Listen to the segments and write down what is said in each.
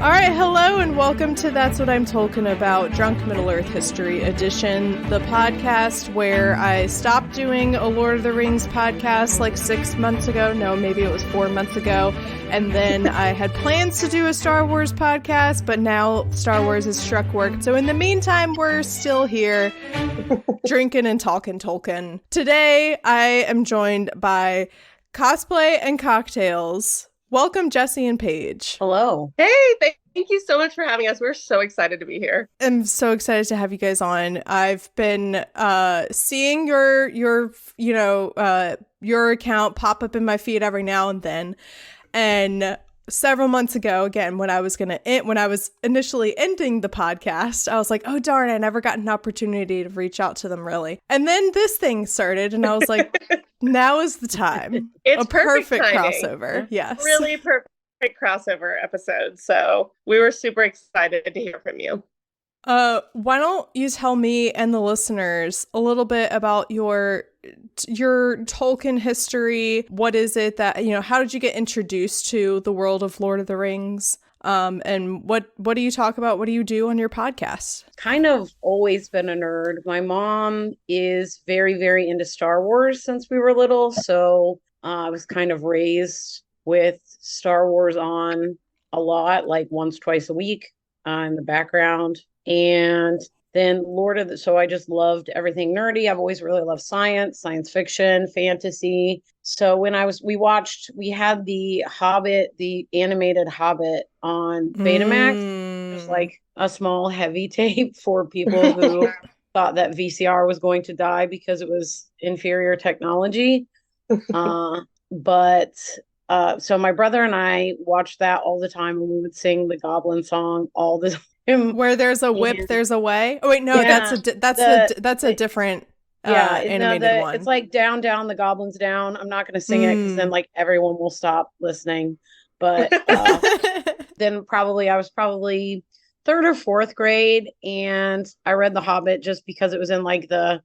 All right, hello and welcome to That's What I'm Tolkien About, Drunk Middle-earth History Edition, the podcast where I stopped doing a Lord of the Rings podcast like 6 months ago. No, maybe it was 4 months ago. And then I had plans to do a Star Wars podcast, but now Star Wars has struck work. So in the meantime, we're still here drinking and talking Tolkien. Today, I am joined by Cosplay and Cocktails. Welcome, Jessi and Paige. Hello. Hey, thank you so much for having us. We're so excited to be here. I'm so excited to have you guys on. I've been seeing your account pop up in my feed every now and then. And several months ago, again, when I was initially ending the podcast, I was like, oh darn, I never got an opportunity to reach out to them really. And then this thing started and I was like, now is the time. It's a perfect timing. Crossover. Yes. Really perfect crossover episode. So we were super excited to hear from you. Why don't you tell me and the listeners a little bit about your Tolkien history? What is it that, how did you get introduced to the world of Lord of the Rings? And what do you talk about? What do you do on your podcast? Kind of always been a nerd. My mom is very, very into Star Wars since we were little. So I was kind of raised with Star Wars on a lot, like once, twice a week in the background. And then so I just loved everything nerdy. I've always really loved science fiction, fantasy. So when we had the Hobbit, the animated Hobbit on Betamax. It was like a small heavy tape for people who thought that VCR was going to die because it was inferior technology. So my brother and I watched that all the time, and we would sing the Goblin song all the time. Where there's a whip, there's a way. Oh wait, no, yeah, that's a different animated one. It's like down, the goblins down. I'm not going to sing it because then like everyone will stop listening. But then I was probably third or fourth grade, and I read The Hobbit just because it was in like the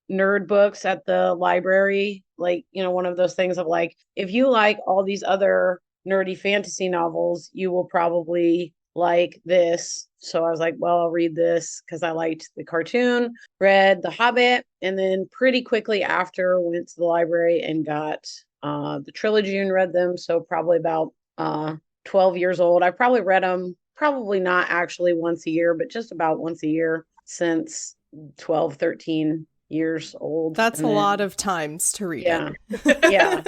nerd books at the library. Like, one of those things of like, if you like all these other nerdy fantasy novels, you will probably like this. So I was like, well, I'll read this because I liked the cartoon, read The Hobbit, and then pretty quickly after went to the library and got the trilogy and read them. So probably about 12 years old. I probably read them, probably not actually once a year, but just about once a year since 12, 13 years old. That's a lot of times to read it. Yeah.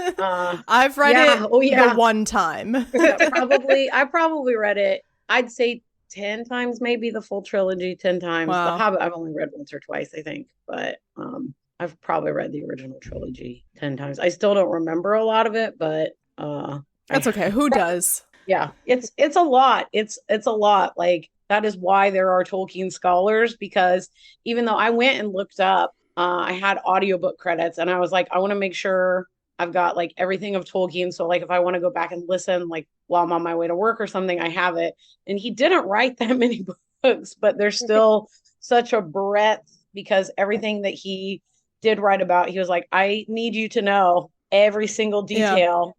I've read it the one time. I probably read it, I'd say 10 times, maybe the full trilogy 10 times. Wow. The Hobbit I've only read once or twice, I think, but I've probably read the original trilogy 10 times. I still don't remember a lot of it, but that's okay. Who does? Yeah, it's a lot. It's a lot. Like, that is why there are Tolkien scholars, because even though I went and looked up, I had audiobook credits, and I was like, I want to make sure I've got like everything of Tolkien. So like if I want to go back and listen, like while I'm on my way to work or something, I have it. And he didn't write that many books, but there's still such a breadth, because everything that he did write about, he was like, I need you to know every single detail,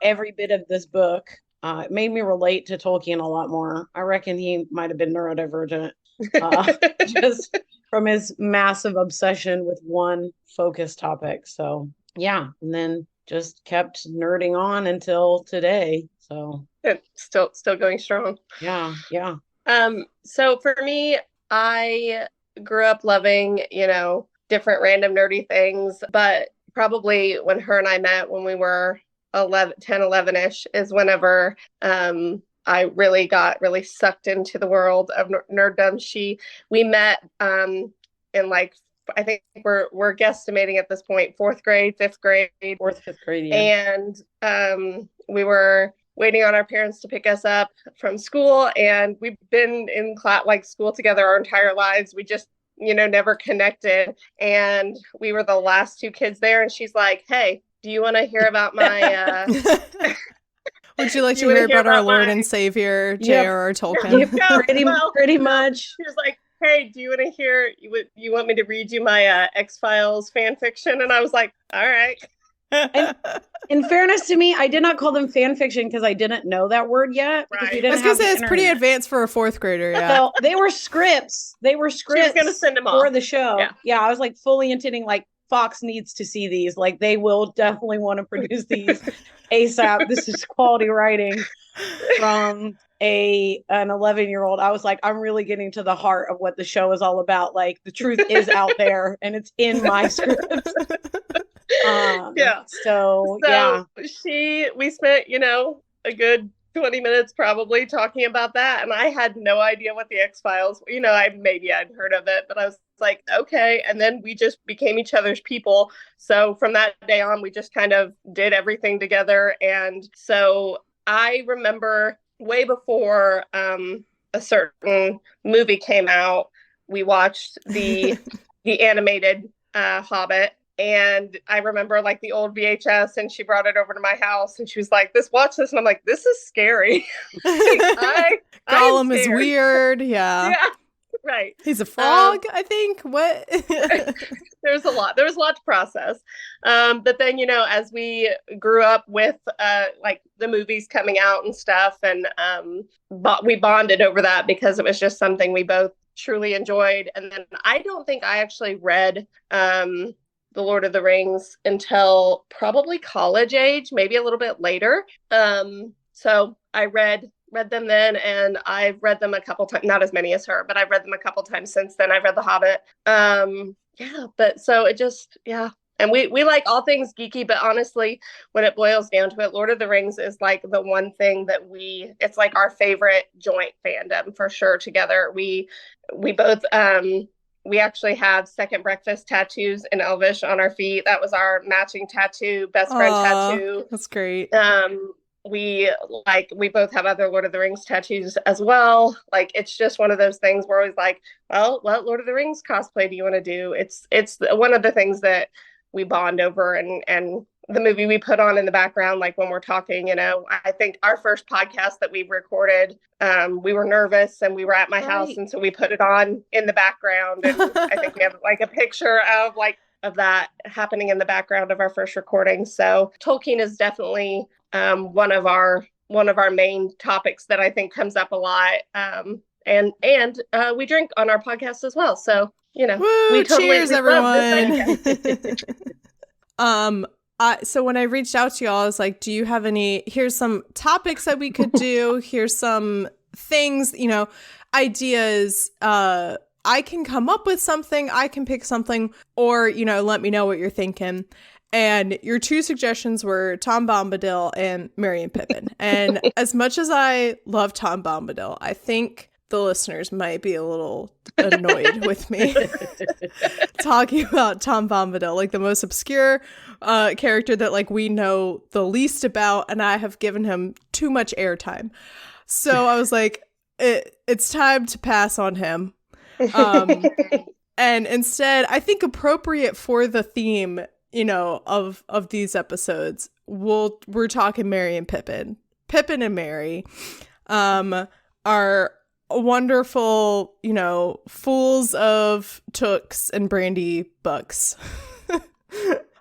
every bit of this book. It made me relate to Tolkien a lot more. I reckon he might have been neurodivergent, just from his massive obsession with one focus topic. So yeah, and then just kept nerding on until today. So still going strong. Yeah. So for me, I grew up loving, different random nerdy things, but probably when her and I met when we were 11-ish is whenever I really got sucked into the world of nerddom. We met in like, I think we're guesstimating at this point, fifth grade, yeah. And we were waiting on our parents to pick us up from school, and we've been in school together our entire lives. We just never connected, and we were the last two kids there, and she's like, hey, do you want to hear about my would you like to hear about our Lord and Savior J.R.R. Tolkien? Pretty much. She was like, hey, do you want to hear, you want me to read you my X-Files fan fiction? And I was like, all right. And in fairness to me, I did not call them fan fiction because I didn't know that word yet. Right. I was gonna say it's pretty advanced for a fourth grader. Yeah. So they were scripts. They were scripts. She was gonna send them for off. the show. Yeah, I was like fully intending like Fox needs to see these. Like they will definitely want to produce these ASAP. This is quality writing from an 11-year-old. I was like, I'm really getting to the heart of what the show is all about. Like the truth is out there and it's in my script. Yeah. So yeah. We spent, a good 20 minutes probably talking about that. And I had no idea what the X-Files, I'd heard of it, but I was like, okay. And then we just became each other's people. So from that day on, we just kind of did everything together. And so I remember way before a certain movie came out, we watched the animated Hobbit. And I remember like the old VHS, and she brought it over to my house, and she was like, watch this. And I'm like, this is scary. Gollum is weird. Yeah. Right. He's a frog, I think. What? There was a lot to process. But then, as we grew up with like the movies coming out and stuff, and we bonded over that because it was just something we both truly enjoyed. And then I don't think I actually read The Lord of the Rings until probably college age, maybe a little bit later. So I read them then, and I've read them a couple times, not as many as her, but I've read them a couple times since then. I've read The Hobbit. But so it just, and we like all things geeky, but honestly, when it boils down to it, Lord of the Rings is like the one thing that it's like our favorite joint fandom for sure together. We both, we actually have second breakfast tattoos in Elvish on our feet. That was our matching tattoo, best friend tattoo. That's great. We both have other Lord of the Rings tattoos as well. Like, it's just one of those things where always like, well, what Lord of the Rings cosplay do you want to do? It's one of the things that we bond over, and the movie we put on in the background, like when we're talking, I think our first podcast that we recorded, we were nervous and we were at my house. And so we put it on in the background. And I think we have like a picture of that happening in the background of our first recording. So Tolkien is definitely one of our main topics that I think comes up a lot. And we drink on our podcast as well. So, Woo, we totally cheers, everyone. So when I reached out to y'all, I was like, do you have here's some topics that we could do. Here's some things, ideas. I can come up with something. I can pick something, or, let me know what you're thinking. And your two suggestions were Tom Bombadil and Merry and Pippin. And as much as I love Tom Bombadil, I think the listeners might be a little annoyed with me talking about Tom Bombadil, like the most obscure character that like we know the least about, and I have given him too much airtime. So I was like, it's time to pass on him. And instead, I think appropriate for the theme, of these episodes, we're talking Merry and Pippin. Pippin and Merry are wonderful, fools of tooks and brandy bucks.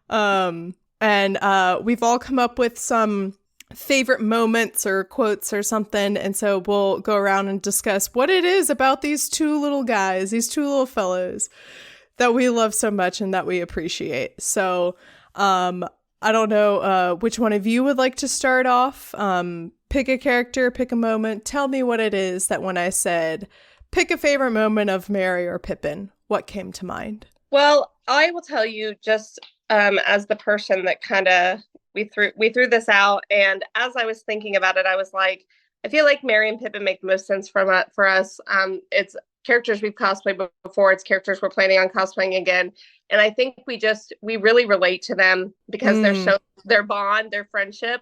And we've all come up with some favorite moments or quotes or something, and so we'll go around and discuss what it is about these two little guys, these two little fellows that we love so much and that we appreciate. So I don't know which one of you would like to start off. Pick a character, pick a moment. Tell me what it is that when I said, pick a favorite moment of Merry or Pippin, what came to mind? Well, I will tell you just as the person that kind of, we threw this out. And as I was thinking about it, I was like, I feel like Merry and Pippin make the most sense for us. It's characters we've cosplayed before. It's characters we're planning on cosplaying again. And I think we really relate to them because their bond, their friendship.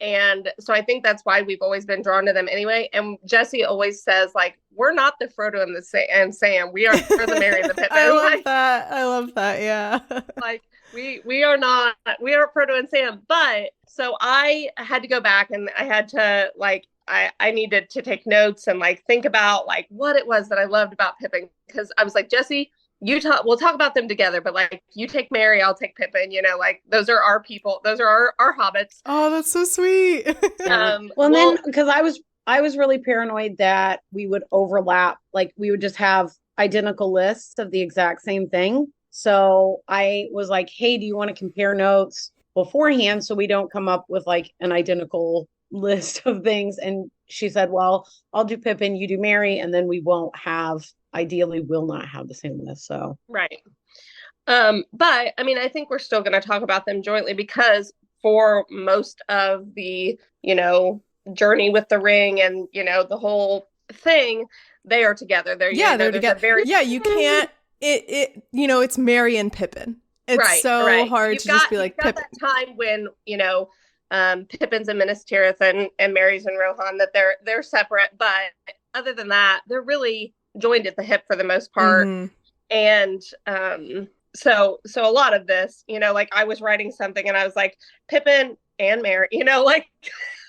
And so I think that's why we've always been drawn to them anyway. And Jessi always says, like, we're not the Frodo and Sam. We are the Merry and the Pippin. I love that. Yeah. Like, we are Frodo and Sam. But so I had to go back and I had to like, I needed to take notes and like think about like what it was that I loved about Pippin. Because I was like, Jessi, we'll talk about them together, but like you take Mary, I'll take Pippin, you know, like those are our people, those are our hobbits. Oh, that's so sweet. Well, then because I was really paranoid that we would overlap, like we would just have identical lists of the exact same thing. So I was like, hey, do you want to compare notes beforehand so we don't come up with like an identical list of things? And she said, well, I'll do Pippin, you do Mary, and then we won't have, ideally will not have the same list. So right. But I mean, I think we're still going to talk about them jointly because for most of the, you know, journey with the ring and, you know, the whole thing, they are together. They're together. You can't. It you know, it's Mary and Pippin. It's hard to just be like Pippin. That time when, you know, Pippin's in Minas Tirith and Mary's in Rohan, that they're separate, but other than that, they're really joined at the hip for the most part. And so a lot of this, you know, like I was writing something and I was like Pippin and Mary, you know, like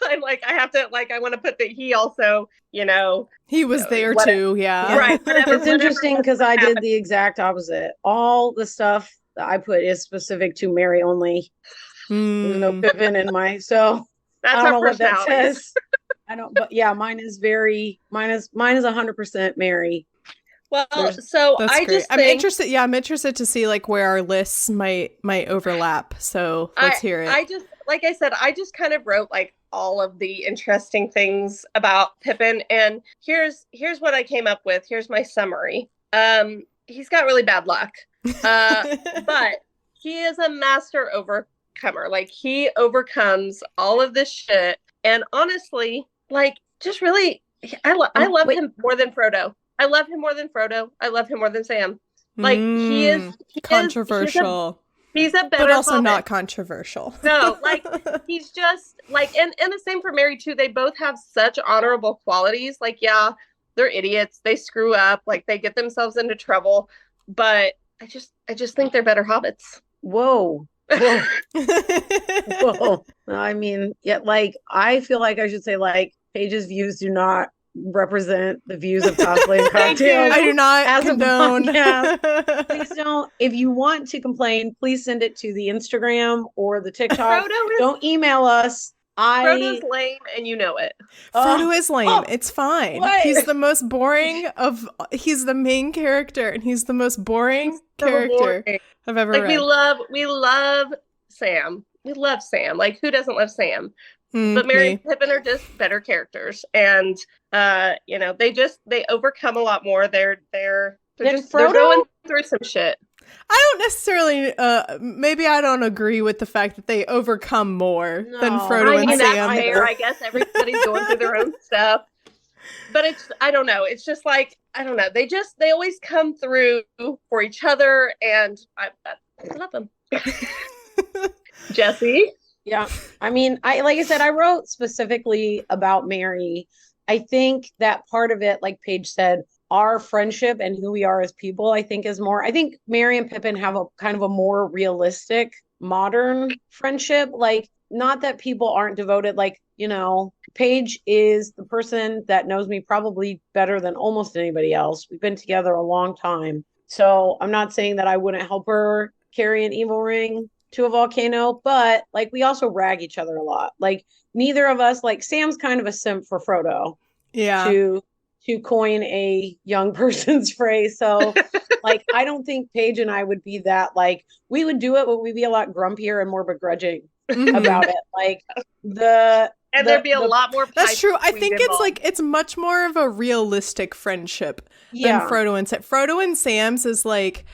I'm like I have to, like I want to put that he also, you know, he was there too. Yeah, right. It's interesting because I did the exact opposite. All the stuff that I put is specific to Mary only. There's no Pippin in my, so that's I don't know what that personalities. says. I don't, but yeah, mine is 100% Mary. Well, so that's I great. just I'm interested. Yeah, I'm interested to see like where our lists might overlap. So let's hear it. I just, like I said, I just kind of wrote like all of the interesting things about Pippin, and here's what I came up with. Here's my summary. He's got really bad luck, but he is a master overcomer. Like he overcomes all of this shit, and honestly, like just really, I love him more than Frodo. I love him more than Frodo. I love him more than Sam. Like he is controversial. He's a better, but also hobbit. Not controversial. No, like he's just like, and the same for Mary too. They both have such honorable qualities. Like, yeah, they're idiots. They screw up. Like they get themselves into trouble. But I just think they're better hobbits. Whoa. Whoa. I mean, yeah, like I feel like I should say like Paige's views do not represent the views of Cosplay and Cocktails. I do not condone. Please don't. If you want to complain, please send it to the Instagram or the TikTok. Don't email us. Frodo's lame, and you know it. Frodo is lame. It's fine. What? He's the most boring of. He's the main character, and he's the most boring character I've ever read. We love Sam. We love Sam. Like who doesn't love Sam? But Mary and Pippin are just better characters, and you know they overcome a lot more. They're going through some shit. I don't necessarily. Maybe I don't agree with the fact that they overcome more than Frodo and Sam. That's fair. I guess everybody's going through their own stuff, but I don't know. It's just like I don't know. They always come through for each other, and I love them. Jessi. Yeah. I mean, like I said, I wrote specifically about Mary. I think that part of it, like Paige said, our friendship and who we are as people, I think is more, I think Mary and Pippin have a kind of a more realistic modern friendship. Like, not that people aren't devoted, like, you know, Paige is the person that knows me probably better than almost anybody else. We've been together a long time. So I'm not saying that I wouldn't help her carry an evil ring to a volcano, but like we also rag each other a lot. Like neither of us, like Sam's kind of a simp for Frodo. Yeah. To coin a young person's phrase. So like I don't think Paige and I would be that, like we would do it, but we'd be a lot grumpier and more begrudging about it. Like there'd be a lot more. That's true. I think it's like it's much more of a realistic friendship than Frodo and Sam. Frodo and Sam's is like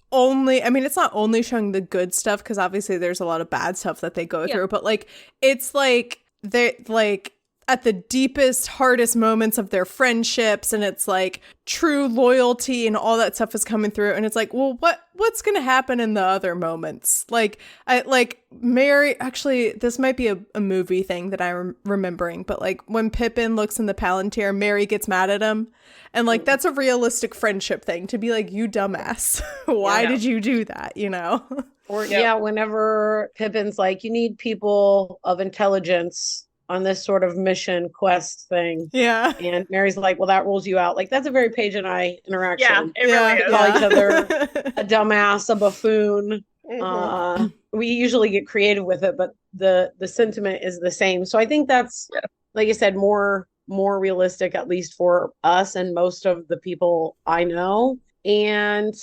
only, I mean, it's not only showing the good stuff because obviously there's a lot of bad stuff that they go through, but like it's like they're like at the deepest, hardest moments of their friendships, and it's like true loyalty and all that stuff is coming through, and it's like, well, what's gonna happen in the other moments? Like Mary, actually this might be a movie thing that I'm remembering, but like when Pippin looks in the Palantir, Mary gets mad at him, and like that's a realistic friendship thing to be like, you dumbass, why did you do that, you know? Or whenever Pippin's like, you need people of intelligence on this sort of mission quest thing. Yeah. And Mary's like, well, that rules you out. Like, that's a very Paige and I interaction. Yeah, it really is. Call each other a dumbass, a buffoon. Mhm. We usually get creative with it, but the sentiment is the same. So I think that's, like I said, more realistic, at least for us and most of the people I know. And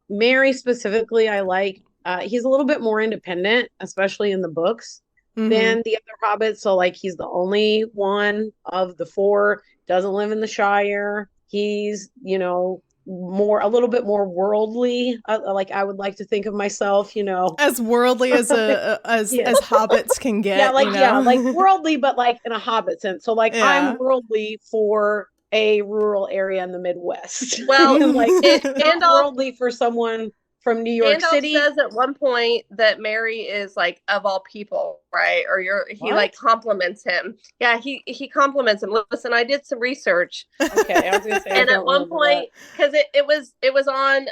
Mary specifically, I like. He's a little bit more independent, especially in the books, than the other hobbits. So, like, he's the only one of the four, doesn't live in the Shire. He's, you know, a little bit more worldly. Like, I would like to think of myself, you know, as worldly as as hobbits can get. Yeah, like, you know? yeah, like worldly, but like in a hobbit sense. So, like, I'm worldly for a rural area in the Midwest. Well, like, Gandalf, worldly for someone from New York Gandalf City. says at one point that Mary is like of all people, right? Or he like compliments him. Yeah, he compliments him. Listen, I did some research. Okay, I was gonna say. And at one point, because it was on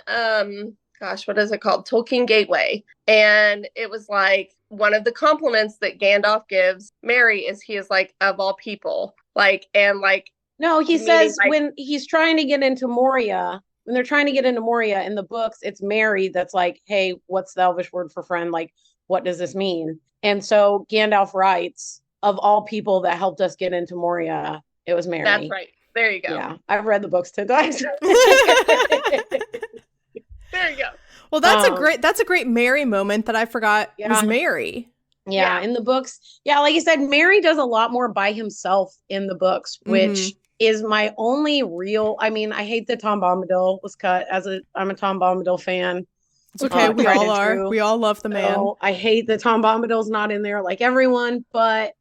gosh, what is it called? Tolkien Gateway, and it was like one of the compliments that Gandalf gives Mary is he is like of all people, like and like. No, he says like, when he's trying to get into Moria. When they're trying to get into Moria in the books, it's Mary that's like, hey, what's the Elvish word for friend? Like, what does this mean? And so Gandalf writes, of all people that helped us get into Moria, it was Mary. That's right. There you go. Yeah, I've read the books 10 times. There you go. Well, that's a great Mary moment that I forgot was Mary. Yeah, in the books. Yeah, like you said, Mary does a lot more by himself in the books, which is my only real. I mean, I hate that Tom Bombadil was cut. I'm a Tom Bombadil fan. It's okay. We all are. True. We all love the man. So I hate that Tom Bombadil's not in there like everyone, but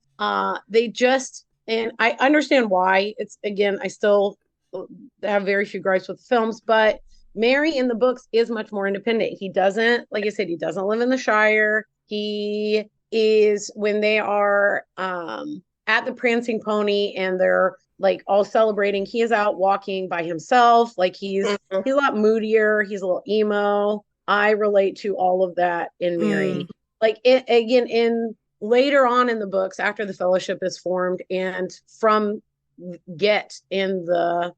they just, and I understand why. It's, again, I still have very few gripes with the films, but Mary in the books is much more independent. He doesn't, like I said, he doesn't live in the Shire. He is, when they are at the Prancing Pony and they're like all celebrating, he is out walking by himself. Like he's a lot moodier. He's a little emo. I relate to all of that in Mary. Like again, in later on in the books, after the Fellowship is formed, and from Get in the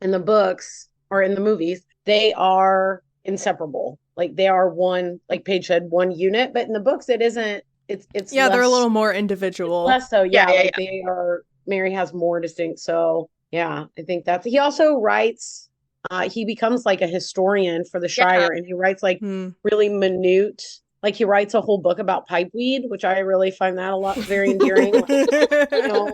books or in the movies, they are inseparable. Like they are one, like Paige said, one unit. But in the books, it isn't. It's less, they're a little more individual. Less so, they are. Mary has more distinct. So yeah, I think that's. He also writes. He becomes like a historian for the Shire, and he writes like really minute. Like he writes a whole book about pipeweed, which I really find that a lot very endearing. Like, you know,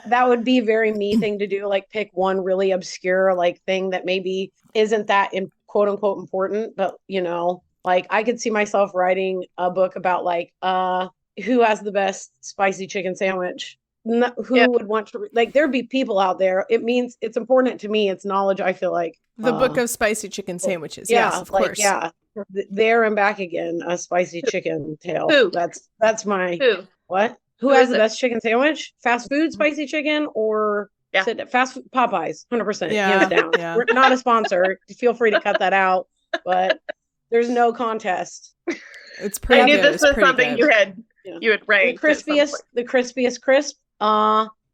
that would be a very me thing to do. Like pick one really obscure like thing that maybe isn't that in quote unquote important, but you know, like I could see myself writing a book about like who has the best spicy chicken sandwich. Who would want to like there'd be people out there. It means it's important to me. It's knowledge. I feel like the book of spicy chicken sandwiches. Yes, of course. Yeah, there and back again. A spicy chicken tale. Who? That's my what? Who has the best chicken sandwich? Fast food spicy chicken or fast food Popeyes? 100%. Hands down. Yeah. We're not a sponsor. Feel free to cut that out. But there's no contest. It's pretty. I knew good. this was something good. you had ranked. The crispiest crisp.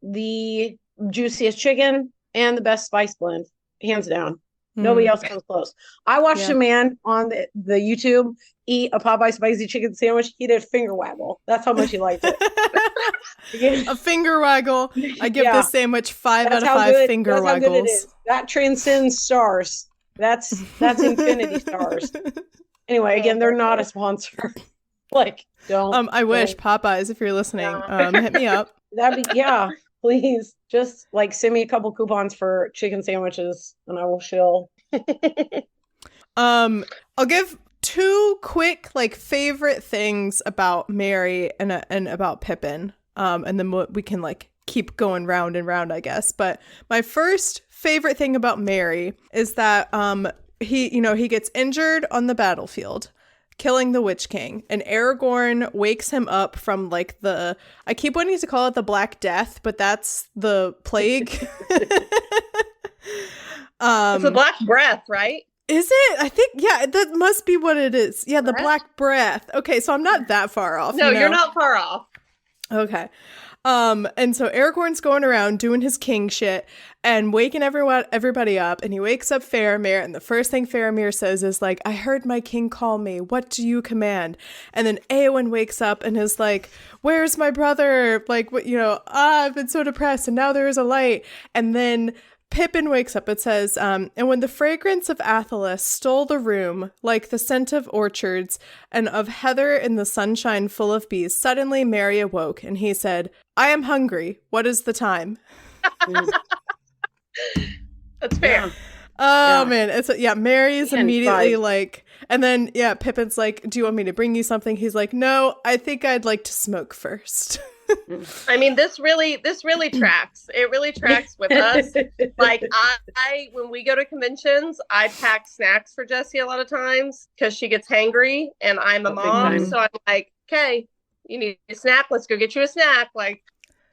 The juiciest chicken and the best spice blend, hands down. Nobody else comes close. I watched a man on the YouTube eat a Popeye spicy chicken sandwich. He did finger waggle. That's how much he liked it. A finger waggle. I give this sandwich 5 out of 5 finger waggles. How good it is. That transcends stars. That's infinity stars. Anyway, again, they're not a sponsor. Like, don't. I wish Popeyes, if you're listening, hit me up. That'd be please. Just like send me a couple coupons for chicken sandwiches and I will shill. I'll give 2 quick like favorite things about Mary and about Pippin. And then we can like keep going round and round, I guess. But my first favorite thing about Mary is that he ges injured on the battlefield, killing the Witch King, and Aragorn wakes him up from like I keep wanting to call it the Black Death, but that's the plague. It's the Black Breath, right? Is it? I think, that must be what it is. Yeah, the Black Breath. Okay, so I'm not that far off. No, you're not far off. Okay. And so Aragorn's going around doing his king shit and waking everybody up, and he wakes up Faramir, and the first thing Faramir says is like, I heard my king call me. What do you command? And then Éowyn wakes up and is like, where's my brother? Like, what, I've been so depressed, and now there is a light. And then Pippin wakes up. It says, and when the fragrance of Athelas stole the room, like the scent of orchards and of heather in the sunshine full of bees, suddenly Merry awoke, and he said, I am hungry. What is the time? That's fair. Oh, man. Merry is immediately like, and then, Pippin's like, do you want me to bring you something? He's like, no, I think I'd like to smoke first. I mean, this really tracks. It really tracks with us. Like, I when we go to conventions, I pack snacks for Jessi a lot of times because she gets hangry, and I'm a mom, so I'm like, okay, you need a snack. Let's go get you a snack. Like,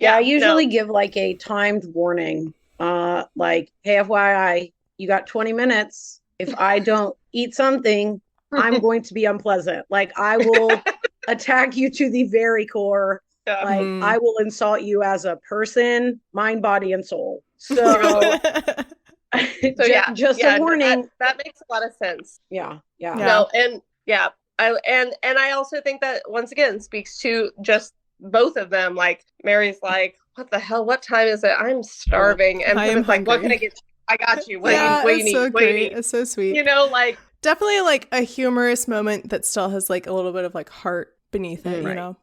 I usually give like a timed warning. Like, hey, FYI, you got 20 minutes. If I don't eat something, I'm going to be unpleasant. Like, I will attack you to the very core. Like, I will insult you as a person, mind, body, and soul. So, just a warning. That makes a lot of sense. Yeah. No, and I also think that once again speaks to just both of them. Like, Mary's like, what the hell? What time is it? I'm starving. And Pippin's like, what can I get you? I got you. What do you need? So great. It's so sweet. Like, definitely like a humorous moment that still has like a little bit of like heart beneath it, you know?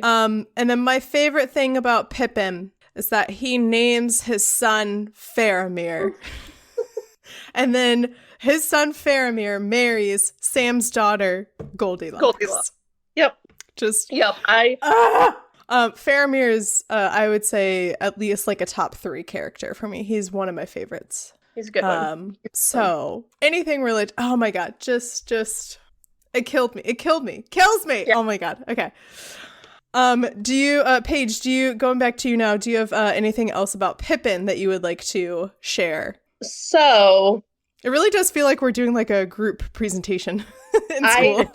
And then my favorite thing about Pippin is that he names his son Faramir. And then his son Faramir marries Sam's daughter, Goldilocks. Yep. Faramir is, I would say, at least like a top 3 character for me. He's one of my favorites. He's a good one. So anything related, oh my God, just, it killed me. Kills me. Yeah. Oh my God. Okay. Do you, Paige, going back to you now, do you have anything else about Pippin that you would like to share? So it really does feel like we're doing like a group presentation in school.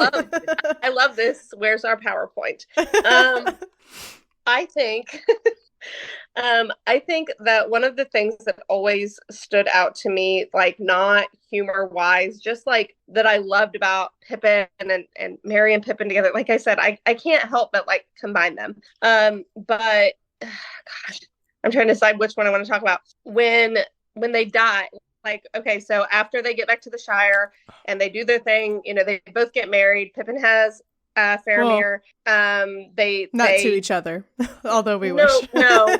I love this. Where's our PowerPoint? I think that one of the things that always stood out to me, like not humor wise, just like that I loved about Pippin and Merry and Pippin together. Like I said, I can't help but like combine them. But gosh, I'm trying to decide which one I want to talk about. When they die, like, okay, so after they get back to the Shire and they do their thing, they both get married. Pippin has Faramir. They to each other, although we wish. No,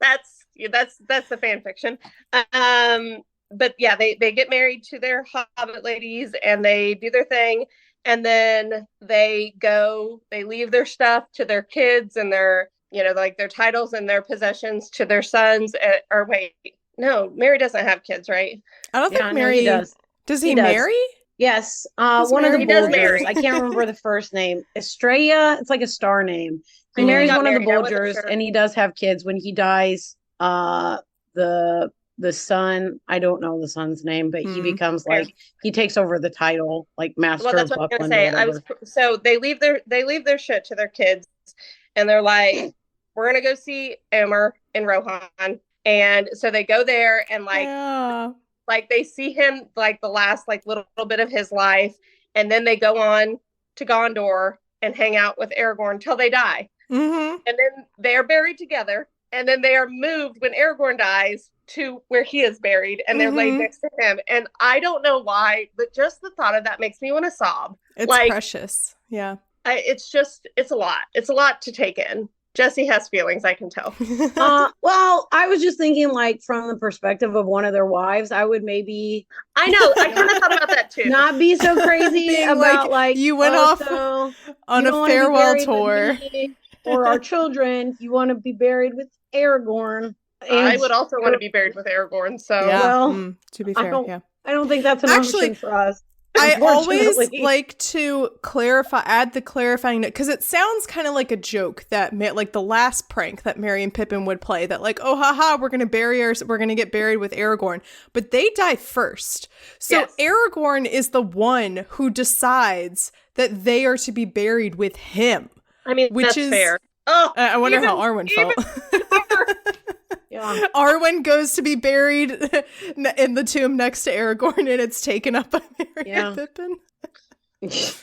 that's the fan fiction. But yeah, they get married to their hobbit ladies and they do their thing, and then they leave their stuff to their kids and their like their titles and their possessions to their sons. Or wait, no, Merry doesn't have kids, right? I don't think Merry does. Does he marry? Yes, one of the Bolgers. I can't remember the first name. Estrella. It's like a star name. He marries one of the Bolgers, and he does have kids. When he dies, the son, I don't know the son's name, but he becomes like he takes over the title, like Master of Buckland. Well, that's what I was gonna say. So they leave their shit to their kids, and they're like, "We're gonna go see Éomer in Rohan," and so they go there and like. Yeah. Like they see him like the last like little bit of his life, and then they go on to Gondor and hang out with Aragorn till they die. Mm-hmm. And then they are buried together, and then they are moved when Aragorn dies to where he is buried, and they're laid next to him. And I don't know why, but just the thought of that makes me want to sob. It's like, precious. Yeah. It's a lot. It's a lot to take in. Jessi has feelings, I can tell. Well, I was just thinking, like, from the perspective of one of their wives, I would maybe. I know. I kind of thought about that too. Not be so crazy about like you went off on a farewell tour, or our children. You want to be buried with Aragorn. And I would also want to be buried with Aragorn. So, well, to be fair, I don't think that's an option for us. I always like to add the clarifying note, because it sounds kind of like a joke that like the last prank that Merry and Pippin would play, that like, oh, haha, we're going to get buried with Aragorn, but they die first. So yes. Aragorn is the one who decides that they are to be buried with him. I mean, which that's is fair. Oh, I wonder how Arwen felt. Yeah. Arwen goes to be buried in the tomb next to Aragorn, and it's taken up by Merry and Pippin.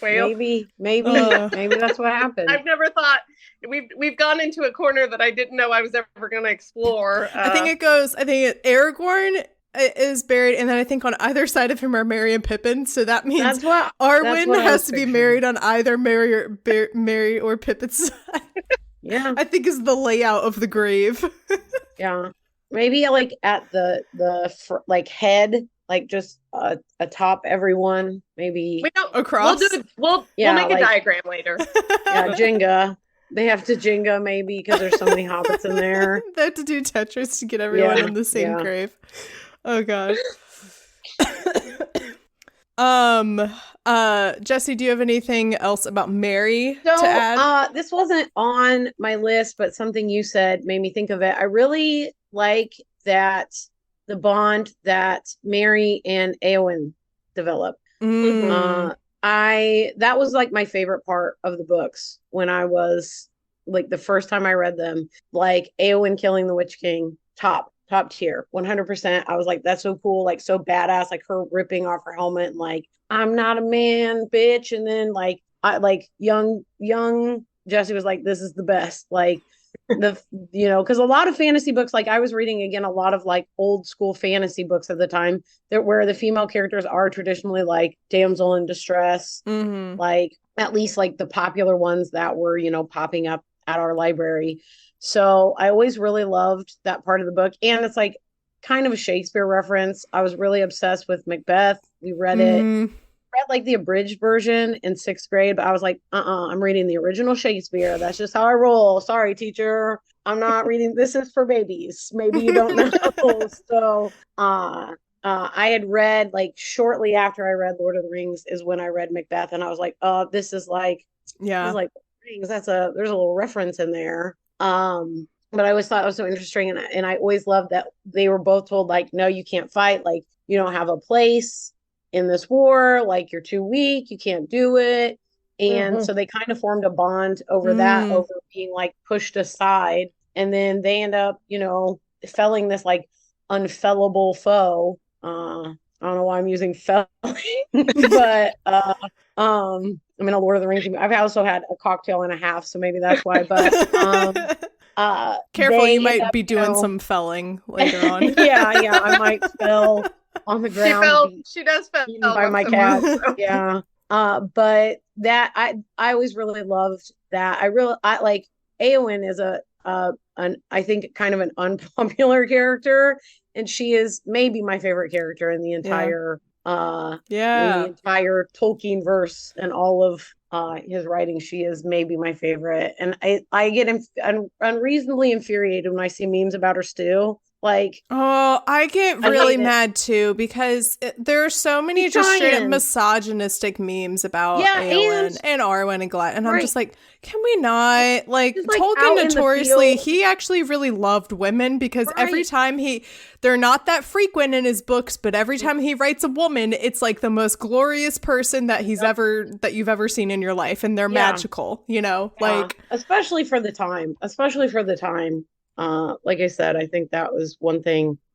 Well, maybe that's what happened. I've never thought we've gone into a corner that I didn't know I was ever going to explore. I think Aragorn is buried, and then I think on either side of him are Merry and Pippin. So that means Arwen has to be married on either Merry or Pippin's side. Yeah, I think is the layout of the grave. Yeah, maybe like at the like head, like just atop everyone. Maybe across. We'll make a diagram later. Yeah, Jenga. They have to Jenga maybe because there's so many hobbits in there. They have to do Tetris to get everyone in the same grave. Oh god. Jessi, do you have anything else about Merry to add? This wasn't on my list, but something you said made me think of it. I really like that the bond that Merry and Éowyn develop. That was like my favorite part of the books when I was like the first time I read them. Like Éowyn killing the Witch King, top tier, 100%. I was like, that's so cool, like so badass, like her ripping off her helmet and like, I'm not a man, bitch. And then like young Jessi was like, this is the best. Like because a lot of fantasy books, like I was reading again, a lot of like old school fantasy books at the time where the female characters are traditionally like damsel in distress, like at least like the popular ones that were, popping up at our library. So I always really loved that part of the book. And it's like kind of a Shakespeare reference. I was really obsessed with Macbeth. We read read like the abridged version in 6th grade, but I was like, I'm reading the original Shakespeare. That's just how I roll. Sorry, teacher. I'm not reading. This is for babies. Maybe you don't know. So I had read like shortly after I read Lord of the Rings is when I read Macbeth. And I was like, oh, this is like, like Rings. There's a little reference in there. But I always thought it was so interesting. And I always loved that they were both told like, no, you can't fight. Like you don't have a place in this war, like you're too weak, you can't do it. And so they kind of formed a bond over that, over being like pushed aside. And then they end up, felling this like unfellable foe. I don't know why I'm using felling, but I mean a Lord of the Rings. I've also had a cocktail and a half, so maybe that's why. But careful, you might be doing some felling later on. yeah, I might fell on the ground. She does fell by my cat. Yeah. But that I always really loved that. I like Éowyn is I think kind of an unpopular character, and she is maybe my favorite character in the entire the entire Tolkien verse and all of his writing. She is maybe my favorite, and I get unreasonably infuriated when I see memes about her still. Like, I get really mad too because there are so many just straight up misogynistic memes about Éowyn and Arwen and Glad, and I'm just like, can we not? Like, Tolkien notoriously, he actually really loved women because every time they're not that frequent in his books, but every time he writes a woman, it's like the most glorious person that that you've ever seen in your life, and they're magical, like especially for the time. Like I said, I think that was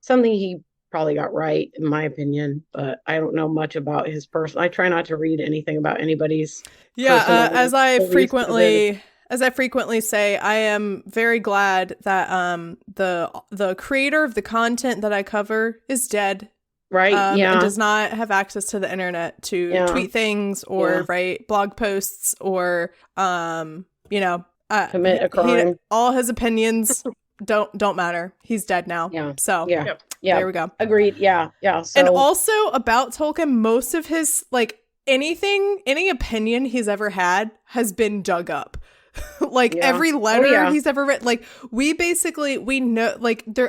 something he probably got right, in my opinion, but I don't know much about his person. I try not to read anything about anybody's. As I frequently say, I am very glad that the creator of the content that I cover is dead. Right. And does not have access to the internet to tweet things or write blog posts or commit a crime. All his opinions don't matter. He's dead now. So there we go. Agreed. So. And also about Tolkien, most of his any opinion he's ever had has been dug up. Every letter he's ever written, we know,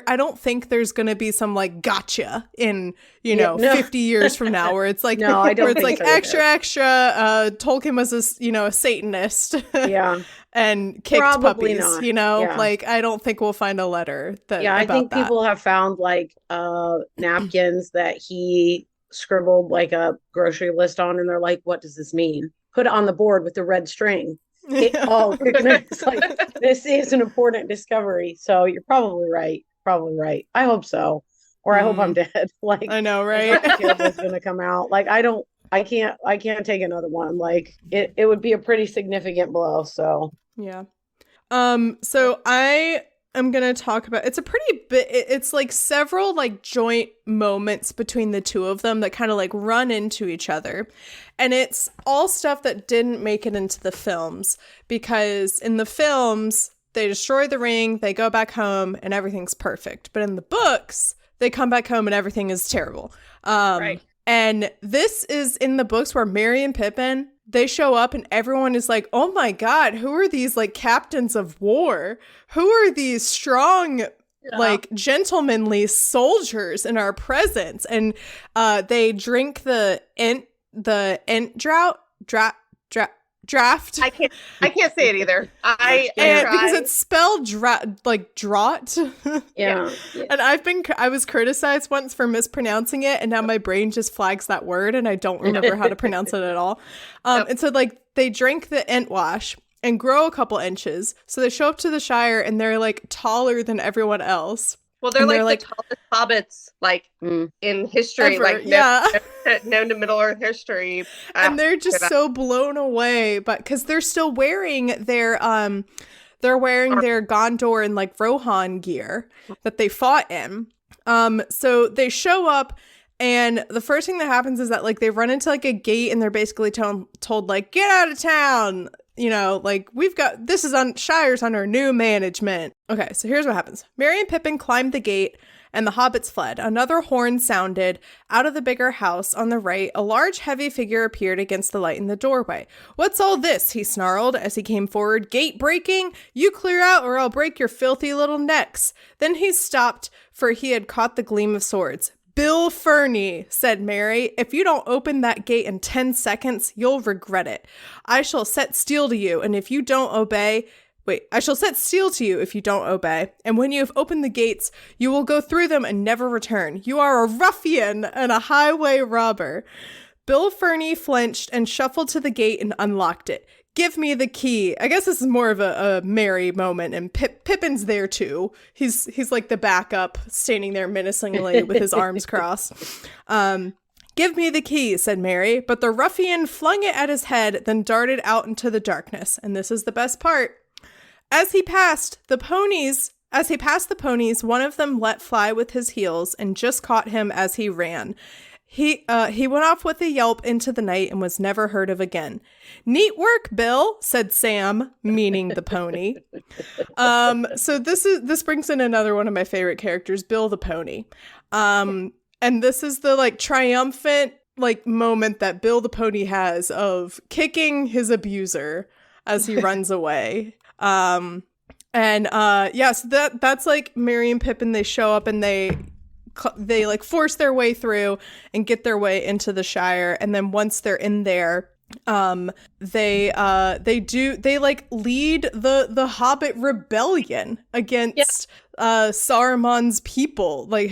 I don't think there's gonna be some gotcha in 50 years from now where it's like no, I don't where it's think extra Tolkien was a Satanist and kicked Probably puppies not. I don't think we'll find a letter that I think that. People have found napkins that he scribbled a grocery list on, and they're like, what does this mean? Put it on the board with the red string. Oh goodness, like this is an important discovery. So you're probably right. Probably right. I hope so. Or I hope I'm dead. Like I know, right? Terrible's gonna come out. Like I can't take another one. Like it would be a pretty significant blow. So yeah. So I am gonna talk about, it's a pretty bit, it's like several like joint moments between the two of them that kind of like run into each other. And it's all stuff that didn't make it into the films, because in the films, they destroy the ring, they go back home, and everything's perfect. But in the books, they come back home and everything is terrible. Right. And this is in the books where Merry and Pippin, they show up and everyone is like, oh my God, who are these like captains of war? Who are these strong, like gentlemanly soldiers in our presence? And they drink the Ent draft. I can't say it either. Because it's spelled draught. yeah. And I was criticized once for mispronouncing it, and now my brain just flags that word and I don't remember how to pronounce it at all. And so like they drink the Entwash and grow a couple inches. So they show up to the Shire and they're like taller than everyone else. Well, they're like the tallest hobbits, like in history, ever, like known to Middle Earth history, and they're just so blown away, but because they're still wearing their Gondor and like Rohan gear that they fought in. So they show up, and the first thing that happens is that like they run into like a gate, and they're basically told like, get out of town. You know, like, Shire's under new management. Okay, so here's what happens. Merry and Pippin climbed the gate, and the hobbits fled. Another horn sounded. Out of the bigger house on the right, a large, heavy figure appeared against the light in the doorway. What's all this? He snarled as he came forward. Gate breaking? You clear out, or I'll break your filthy little necks. Then he stopped, for he had caught the gleam of swords. Bill Ferny, said Merry, if you don't open that gate in 10 seconds, you'll regret it. I shall set steel to you, and if you don't obey... I shall set steel to you if you don't obey, and when you have opened the gates, you will go through them and never return. You are a ruffian and a highway robber. Bill Ferny flinched and shuffled to the gate and unlocked it. Give me the key. I guess this is more of a Merry moment, and Pippin's there too. He's like the backup, standing there menacingly with his arms crossed. Give me the key, said Merry, but the ruffian flung it at his head, then darted out into the darkness. And this is the best part. As he passed the ponies, one of them let fly with his heels and just caught him as he ran. He went off with a yelp into the night and was never heard of again. Neat work, Bill, said Sam, meaning the pony. So this brings in another one of my favorite characters, Bill the pony. And this is the like triumphant like moment that Bill the pony has of kicking his abuser as he runs away. So that's like Merry and Pippin. They show up and they like force their way through and get their way into the Shire, and then once they're in there, they like lead the Hobbit rebellion against Saruman's people, like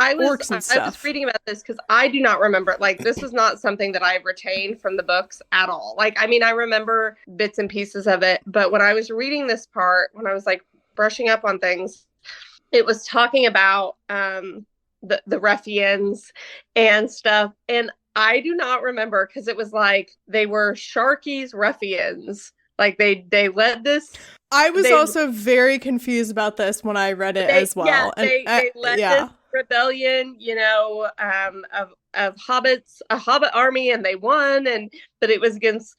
I was reading about this because I do not remember, like, this is not something that I've retained from the books at all. Like, I mean, I remember bits and pieces of it, but when I was reading this part, when I was like brushing up on things, it was talking about the ruffians and stuff, and I do not remember, because it was like they were Sharky's ruffians. Like they led this. I was also very confused about this when I read it as well. Yeah, they led this rebellion, you know, of hobbits, a hobbit army, and they won. But it was against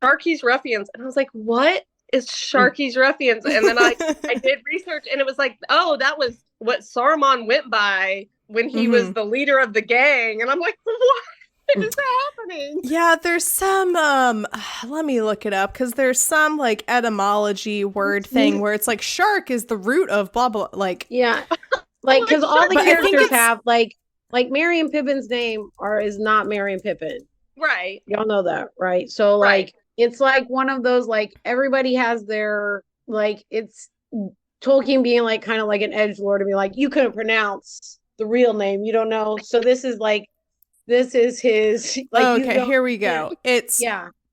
Sharky's ruffians, and I was like, what is Sharky's ruffians? And then I did research, and it was like, oh, that was what Saruman went by when he was the leader of the gang. And I'm like, what is happening? Yeah, there's some let me look it up, because there's some like etymology word thing where it's like shark is the root of blah blah, like like because all the characters have like Merry and Pippin's name is not Merry and Pippin, right? Y'all know that, right? So like it's like one of those, like, everybody has their, like, it's Tolkien being like kind of like an edgelord and be like, you couldn't pronounce the real name, you don't know. So this is his like, okay, here we go. It's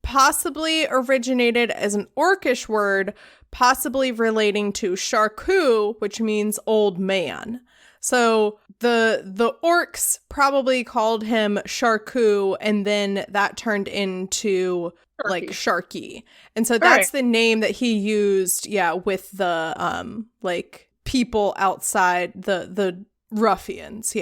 possibly originated as an Orcish word, possibly relating to Sharku, which means old man. So the orcs probably called him Sharku, and then that turned into like Sharky. And so that's the name that he used, with the like people outside, the ruffians,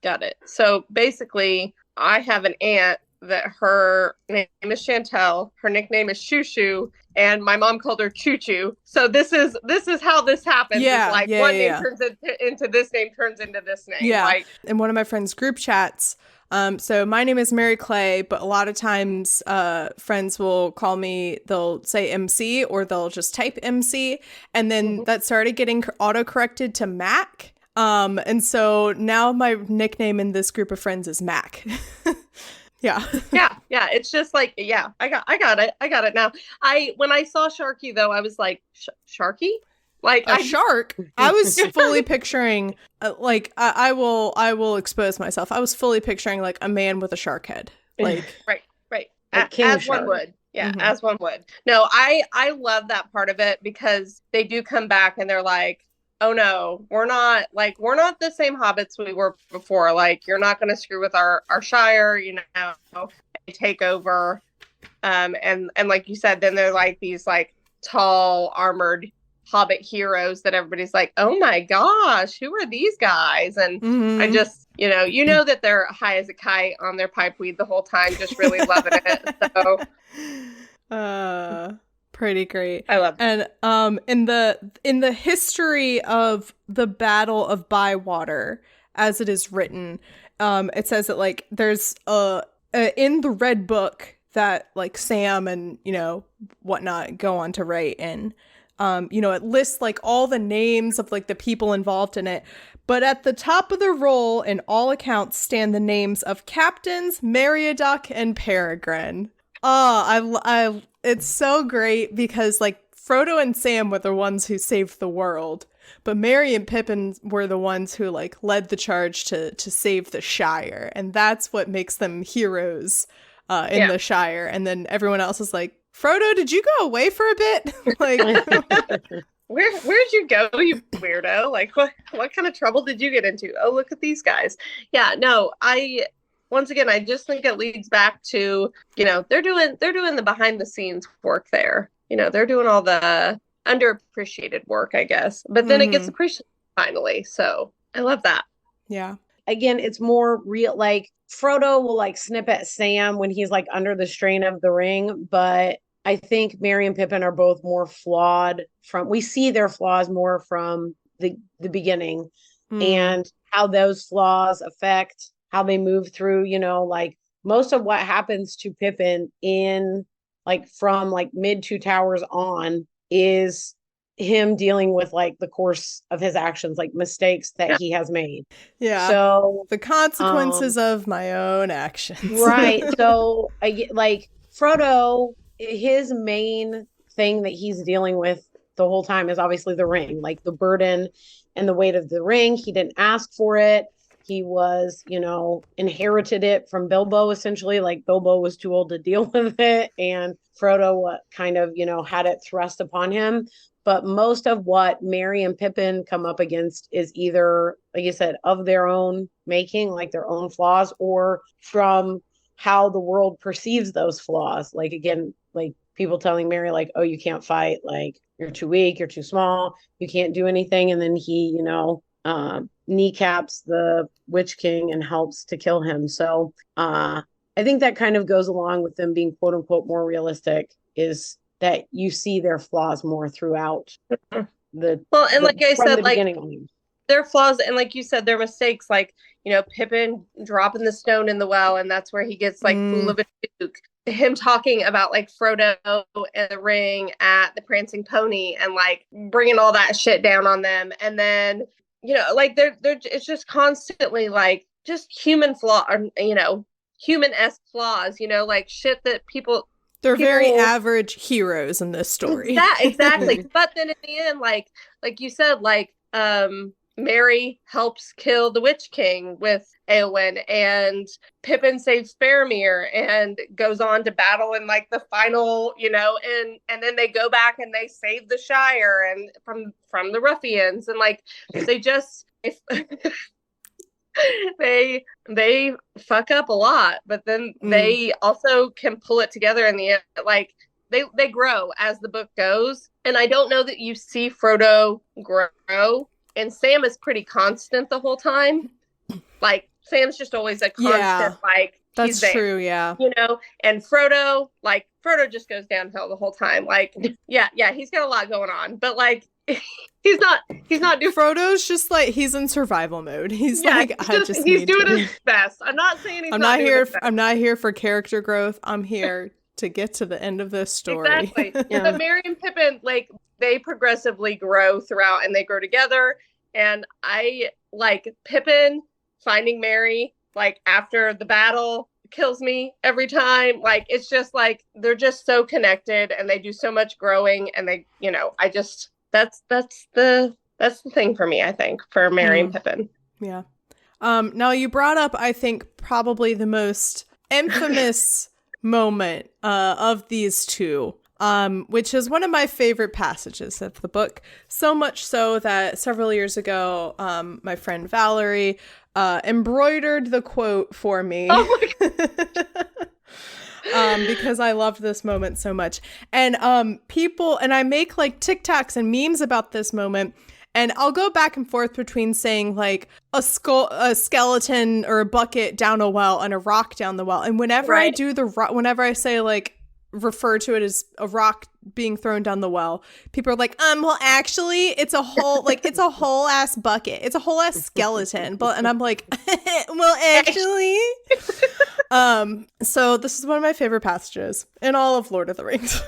Got it. So basically, I have an aunt that her name is Chantel, her nickname is Shoo Shoo, and my mom called her Choo Choo. So this is how this happens. Yeah, it's like one name turns into this name turns into this name. Yeah. Like, in one of my friends' group chats, so my name is Mary Clay, but a lot of times friends will call me, they'll say MC or they'll just type MC, and then that started getting auto-corrected to Mac. And so now my nickname in this group of friends is Mac. Yeah. It's just like, I got it now. When I saw Sharky though, I was like, Sharky? Like a shark? I was fully picturing, like, I will expose myself. I was fully picturing like a man with a shark head. Like, right. As one would. Yeah, as one would. No, I love that part of it because they do come back and they're like, oh no, we're not the same hobbits we were before. Like, you're not going to screw with our Shire, they take over. And like you said, then they're like these like tall armored hobbit heroes that everybody's like, oh my gosh, who are these guys? And I just, that they're high as a kite on their pipeweed the whole time, just really loving it. So pretty great. I love it. And in the history of the Battle of Bywater, as it is written, it says that like there's in the Red Book that like Sam and whatnot go on to write, and it lists like all the names of like the people involved in it, but at the top of the roll in all accounts stand the names of captains Meriadoc and Peregrine. It's so great because like Frodo and Sam were the ones who saved the world, but Merry and Pippin were the ones who like led the charge to save the Shire, and that's what makes them heroes in the Shire. And then everyone else is like, Frodo, did you go away for a bit? Like, where'd you go, you weirdo? Like, what kind of trouble did you get into? Oh, look at these guys. Yeah, no, once again, I just think it leads back to, they're doing the behind the scenes work there. They're doing all the underappreciated work, I guess. But then it gets appreciated finally. So I love that. Yeah. Again, it's more real. Like Frodo will like snip at Sam when he's like under the strain of the ring. But I think Merry and Pippin are both more flawed we see their flaws more from the beginning and how those flaws affect how they move through, like most of what happens to Pippin in like from like mid Two Towers on is him dealing with like the course of his actions, like mistakes that he has made. Yeah. So the consequences of my own actions. Right. So like Frodo, his main thing that he's dealing with the whole time is obviously the ring, like the burden and the weight of the ring. He didn't ask for it. He was, inherited it from Bilbo, essentially. Like Bilbo was too old to deal with it. And Frodo kind of, had it thrust upon him. But most of what Merry and Pippin come up against is either, like you said, of their own making, like their own flaws, or from how the world perceives those flaws. Like, again, like people telling Merry, like, oh, you can't fight. Like, you're too weak. You're too small. You can't do anything. And then he, kneecaps the Witch King and helps to kill him. So I think that kind of goes along with them being quote unquote more realistic, is that you see their flaws more throughout and like I said, like their flaws and like you said, their mistakes, like Pippin dropping the stone in the well, and that's where he gets like fool of a duke. Him talking about like Frodo and the ring at the Prancing Pony and like bringing all that shit down on them, and then like they're it's just constantly like just human flaw, or human-esque flaws, like shit that people very average heroes in this story. Exactly. But then in the end, like you said, like Merry helps kill the Witch King with Eowyn, and Pippin saves Faramir and goes on to battle in like the final, and then they go back and they save the Shire and from the ruffians, and like they just they fuck up a lot, but then they also can pull it together in the end. Like they grow as the book goes, and I don't know that you see Frodo grow. And Sam is pretty constant the whole time. Like, Sam's just always a constant, like, that's he's there, true, yeah. And Frodo just goes downhill the whole time. Like, yeah, he's got a lot going on. But, like, he's not doing... Frodo's just, like, he's in survival mode. He's he's doing his best. I'm not saying he's not doing his best. I'm not here for character growth. I'm here to get to the end of this story. Exactly. But Merry and Pippin, like, they progressively grow throughout, and they grow together. And I like Pippin finding Merry, like, after the battle kills me every time. Like, it's just like they're just so connected, and they do so much growing, and they, I just that's the thing for me, I think, for Merry and Pippin. Yeah. Now you brought up, I think, probably the most infamous moment of these two. Which is one of my favorite passages of the book. So much so that several years ago, my friend Valerie embroidered the quote for me. Oh my God. Because I loved this moment so much. And I make like TikToks and memes about this moment. And I'll go back and forth between saying like a skeleton or a bucket down a well and a rock down the well. And whenever I do whenever I say like, refer to it as a rock being thrown down the well, people are like, well, actually it's a whole ass bucket, it's a whole ass skeleton, and I'm like, well, actually. So this is one of my favorite passages in all of Lord of the Rings.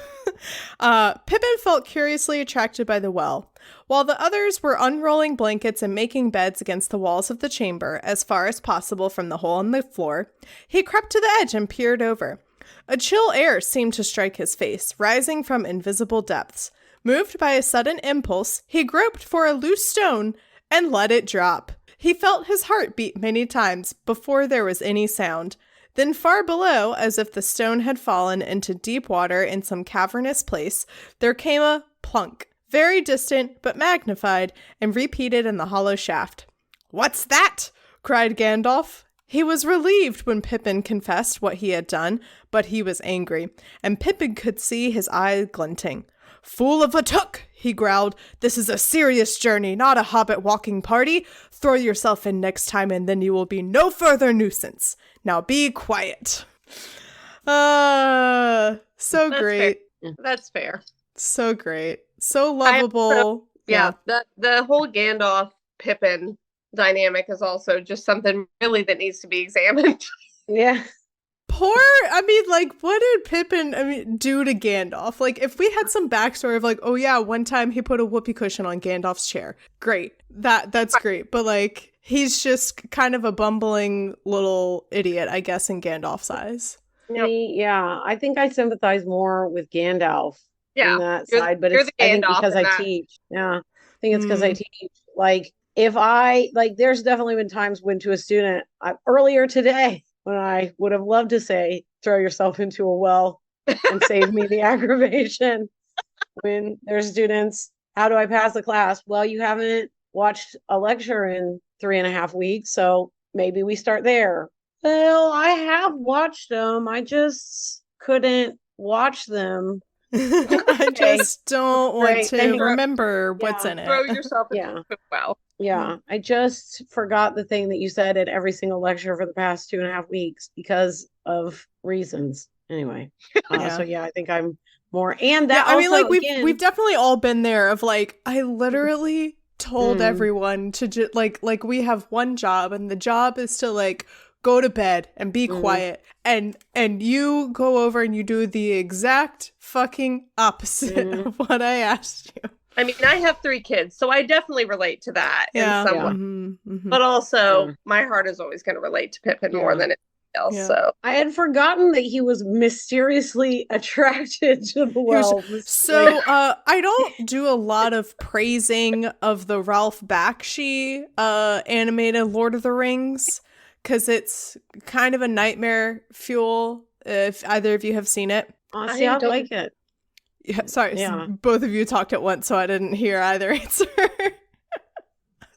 Pippin felt curiously attracted by the well. While the others were unrolling blankets and making beds against the walls of the chamber as far as possible from the hole in the floor, he crept to the edge and peered over. A chill air seemed to strike his face, rising from invisible depths. Moved by a sudden impulse, he groped for a loose stone and let it drop. He felt his heart beat many times before there was any sound. Then far below, as if the stone had fallen into deep water in some cavernous place, there came a plunk, very distant but magnified, and repeated in the hollow shaft. "What's that?" cried Gandalf. He was relieved when Pippin confessed what he had done, but he was angry, and Pippin could see his eye glinting. "Fool of a took," he growled. "This is a serious journey, not a hobbit walking party. Throw yourself in next time, and then you will be no further nuisance. Now be quiet." So That's great. Fair. That's fair. So great. So lovable. Yeah. The whole Gandalf Pippin dynamic is also just something really that needs to be examined. Yeah. What did Pippin do to Gandalf? Like, if we had some backstory of like, oh yeah, one time he put a whoopee cushion on Gandalf's chair. Great. That's great. But like, he's just kind of a bumbling little idiot, I guess, in Gandalf's eyes. Yeah, I think I sympathize more with Gandalf on that side, but it's I think because I teach. Yeah, I think it's because I teach. Like, if there's definitely been times when to a student, earlier today, when I would have loved to say, throw yourself into a well and save me the aggravation. When there's students, how do I pass the class? Well, you haven't watched a lecture in 3.5 weeks, so maybe we start there. Well, I have watched them. I just couldn't watch them. I just don't want to remember what's in it. Throw yourself into a well. Yeah, I just forgot the thing that you said at every single lecture for the past 2.5 weeks because of reasons. Anyway, so yeah, I think I'm more. And that we've definitely all been there. Of like, I literally told everyone to just like we have one job, and the job is to like go to bed and be quiet, and you go over and you do the exact fucking opposite of what I asked you. I mean, I have 3 kids, so I definitely relate to that in some way. Mm-hmm. But also, my heart is always going to relate to Pippin more than it else. Yeah. So I had forgotten that he was mysteriously attracted to the elves. So I don't do a lot of praising of the Ralph Bakshi animated Lord of the Rings because it's kind of a nightmare fuel if either of you have seen it. Honestly, I like it. Yeah, sorry, Yeah. both of you talked at once, so I didn't hear either answer.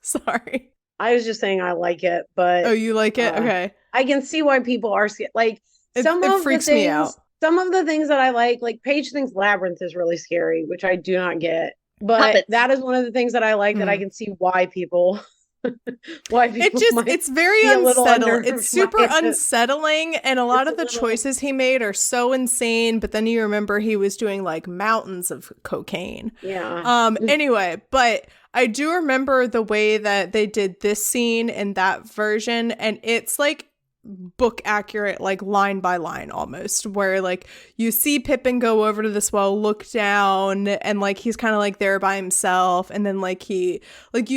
Sorry. I was just saying I like it, but Oh, you like it? Okay. I can see why people are like It freaks the me things. out. Some of the things that I like Paige thinks Labyrinth is really scary, which I do not get. But Hobbits. that is one of the things that I like that I can see why people It's very be a little unsettling. It's super unnerved by it. unsettling, and a lot It's of the a little- choices he made are so insane, but then you remember he was doing like mountains of cocaine. Yeah. Anyway, but I do remember the way that they did this scene in that version, and it's like book accurate, like line by line almost, where like you see Pippin go over to this well, look down, and like he's kind of like there by himself, and then like you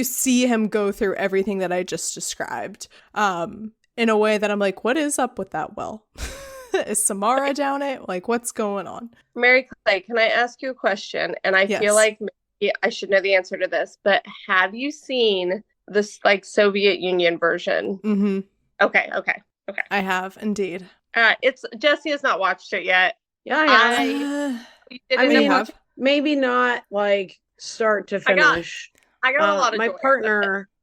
see him go through everything that I just described in a way that I'm like, what is up with that well? Is Samara down it? Like, what's going on? Mary Clay, can I ask you a question? And I Yes. feel like maybe I should know the answer to this, but have you seen this like Soviet Union version? Mm-hmm. Okay. I have indeed. It's Jessi has not watched it yet. Yeah, You didn't I mean, end up watching- maybe not like start to I got- finish. I got a lot of my joy.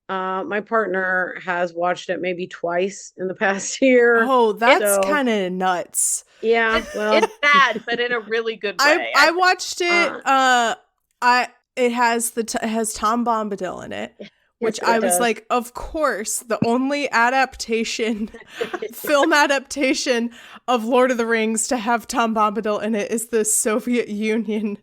my partner has watched it maybe twice in the past year. Oh, that's So- kind of nuts. Yeah, well, It's bad, but in a really good way. I watched it. It has it has Tom Bombadil in it, which Yes, I it was does. like, of course, the only adaptation, film adaptation of Lord of the Rings to have Tom Bombadil in it is the Soviet Union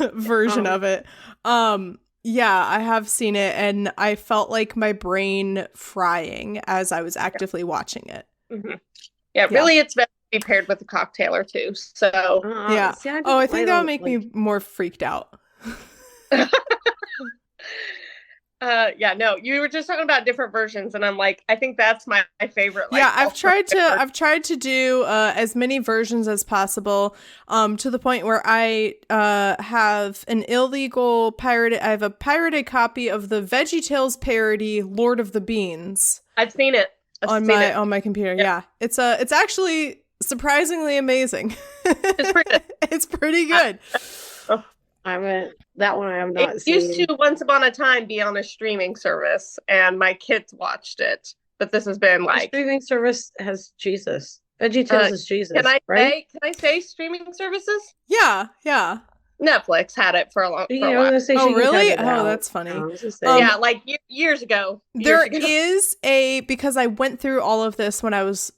version of it. Yeah, I have seen it, and I felt like my brain frying as I was actively watching it. Mhm. Yeah, really, it's best to be paired with a cocktail or two. So Yeah. see, I think that don't would make me more freaked out. yeah, no, you were just talking about different versions, and I'm like, I think that's my favorite. Like, Yeah, I've tried to do as many versions as possible, to the point where I have an illegal pirated. I have a pirated copy of the Veggie Tales parody, Lord of the Beans, I've seen it on my computer. Yeah, it's actually surprisingly amazing. It's pretty good. It's pretty good. That one I have not It seen. used to once upon a time be on a streaming service, and my kids watched it. But this has been The like, streaming service has Jesus. Veggie Tales is Jesus, can I right? say streaming services? Yeah. Netflix had it for a while. Oh, really? Oh, that's funny. Yeah, like years ago. There is because I went through all of this when I was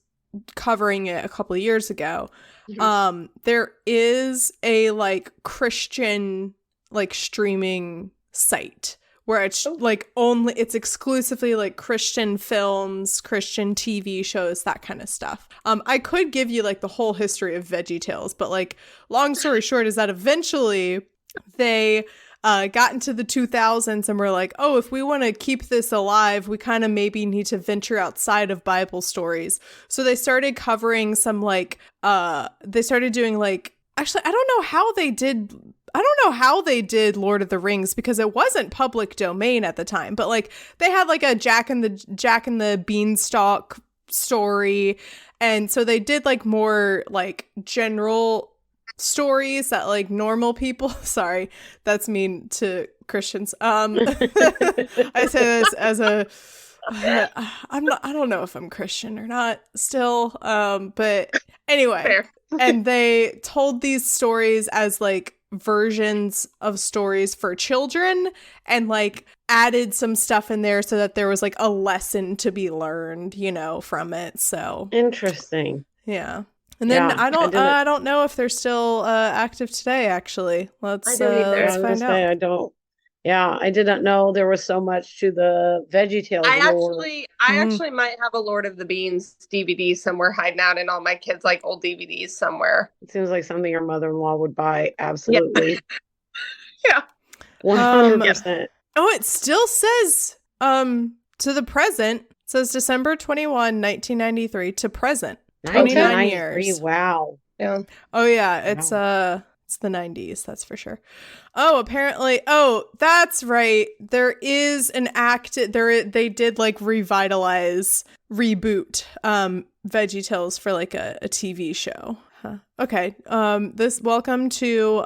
covering it a couple of years ago. Mm-hmm. There is a like Christian like streaming site where it's like it's exclusively like Christian films, Christian TV shows, that kind of stuff. I could give you like the whole history of Veggie Tales, but like long story short is that eventually they got into the 2000s and were like, oh, if we want to keep this alive, we kind of maybe need to venture outside of Bible stories. So they started covering some like, they started doing like, actually, I don't know how they did Lord of the Rings because it wasn't public domain at the time, but like they had like a Jack and the Beanstalk story. And so they did like more like general stories that like normal people, sorry, that's mean to Christians. I say this as I don't know if I'm Christian or not still. But anyway, Fair. And they told these stories as like versions of stories for children and like added some stuff in there so that there was like a lesson to be learned, from it. So interesting. Yeah. And then I don't know if they're still active today. Actually, let's find out. I don't. Yeah, I did not know there was so much to the Veggie Tales. I actually might have a Lord of the Beans DVD somewhere hiding out in all my kids' like old DVDs somewhere. It seems like something your mother-in-law would buy. Absolutely. Yeah. 100%. Oh, it still says to the present says December 21, 1993 to present. 29 years. Wow. Yeah. Oh yeah, it's the 90s, that's for sure. Oh, apparently. Oh, that's right. There is an they did like reboot Veggie Tales for like a TV show. Huh. Okay. Welcome to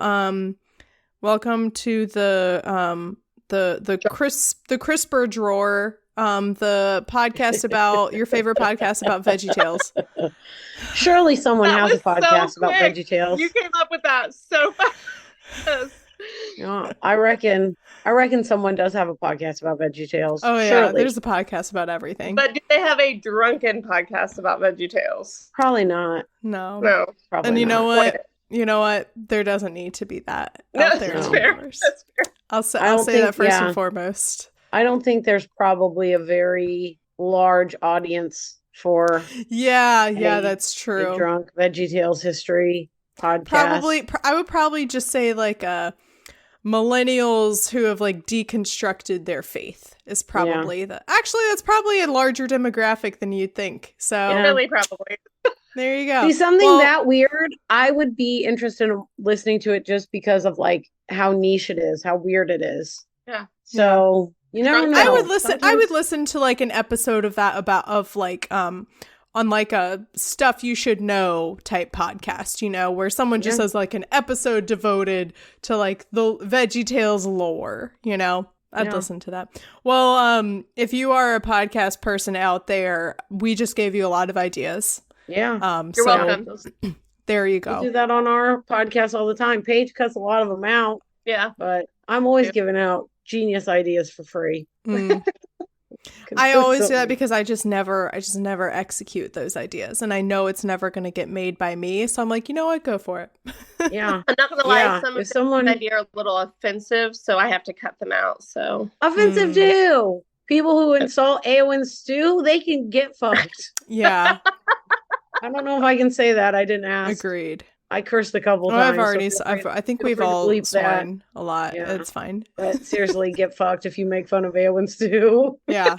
the CRISPR drawer. The podcast about your favorite podcast about Veggie Tales. Surely someone That has a was so podcast about quick. Veggie Tales. You came up with that so fast. Yeah, I reckon someone does have a podcast about Veggie Tales. Oh yeah, Surely. there's a podcast about everything. But do they have a drunken podcast about Veggie Tales? Probably not. No. Probably And you not. know what? You know what? There doesn't need to be that out there. That's in the fair. universe. That's fair. I'll don't say think- that first yeah. and foremost. I don't think there's probably a very large audience for Yeah, a that's a true. drunk Veggie Tales history podcast. I would probably just say like millennials who have like deconstructed their faith is probably actually that's probably a larger demographic than you'd think. So Really, probably. there you go. See, something that weird, I would be interested in listening to it just because of like how niche it is, how weird it is. Yeah. So you never know. I would listen. I Sometimes- would listen to like an episode of that on like a stuff you should know type podcast, you know, where someone just has like an episode devoted to like the Veggie Tales lore, you know. I'd listen to that. Well, if you are a podcast person out there, we just gave you a lot of ideas. Yeah. You're welcome. There you We go. do that on our podcast all the time. Paige cuts a lot of them out, Yeah. but I'm always Yeah. giving out genius ideas for free. Mm. I always do that because I just never execute those ideas, and I know it's never going to get made by me. So I'm like, you know what, go for it. Yeah. I'm not gonna lie, Yeah, some if of someone- them are a little offensive, so I have to cut them out. So Offensive Mm. too. People who insult Eowyn stew, they can get fucked. Yeah, I don't know if I can say that. I didn't ask. agreed. I cursed a couple Oh, times. I've already. so feel free- I think feel we've free to all bleep that. sworn a lot. Yeah. It's fine. But seriously, get fucked if you make fun of Eowyn stew. Yeah,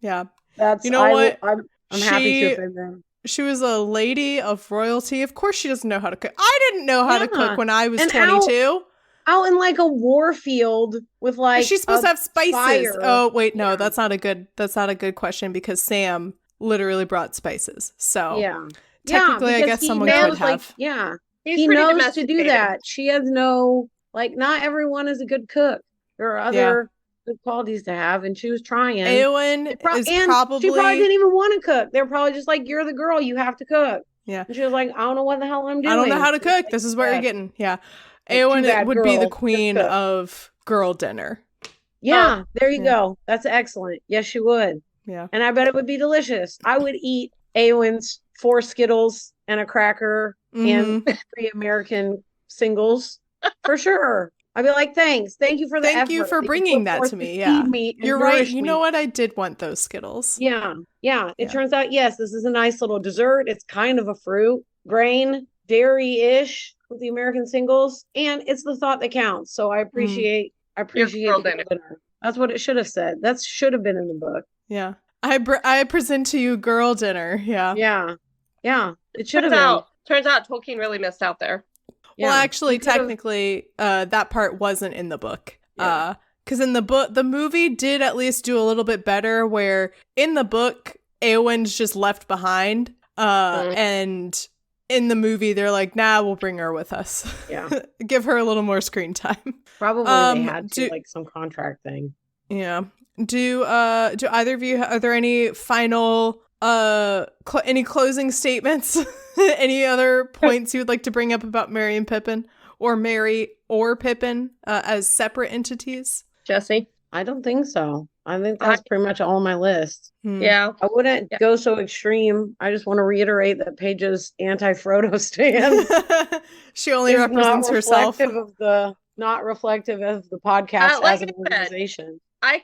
yeah. That's You know what? I'm happy to She- offend them. She was a lady of royalty. Of course, she doesn't know how to cook. I didn't know how to Yeah. cook when I was And 22. Out in like a war field with like She's supposed to have spices. fire. Oh wait, no, Yeah. that's not a good question because Sam literally brought spices. So yeah. technically, I because guess he someone knows, could like, have. yeah. he's He pretty knows to do domesticated. that. She has no like not everyone is a good cook. There are other good qualities to have, and she was trying. Eowyn is and she probably probably didn't even want to cook. They're probably just like, "You're the girl, you have to cook." Yeah. And she was like, "I don't know what the hell I'm doing. I don't know how to She was cook. like, This is what you're "Yeah." getting. Yeah. Like, too Eowyn bad, would be the girl. queen Good cook. of girl dinner. Yeah, there you Yeah. go. That's excellent. Yes, she would. Yeah. And I bet it would be delicious. I would eat Eowyn's 4 Skittles and a cracker Mhm. and 3 American singles for sure. I'd be like, thank you for the Thank you effort for that bringing put that forth to me, feed yeah. me and You're right. nourish You me. know what? I did want those Skittles. Yeah. It Yeah. turns out, yes, this is a nice little dessert. It's kind of a fruit, grain, dairy-ish with the American singles, and it's the thought that counts. So I appreciate girl the dinner. dinner. That's what it should have said. That should have been in the book. Yeah. I present to you girl dinner. Yeah. Yeah. It should have Turns out Tolkien really missed out there. been. Well, Yeah. actually, He could've- technically, that part wasn't in the book. Yeah. Because in the book, the movie did at least do a little bit better. Where in the book, Eowyn's just left behind, and in the movie, they're like, "Nah, we'll bring her with us. Yeah. Give her a little more screen time." Probably they had to like some contract thing. Yeah. Do either of you are there any final any closing statements? Any other points you would like to bring up about Merry and Pippin, or Merry or Pippin as separate entities? Jessi? I don't think so. I think that's pretty much all on my list. Yeah. I wouldn't go so extreme. I just want to reiterate that Paige's anti-Frodo stand She only is represents herself. not reflective of the podcast Like as an I said, organization. I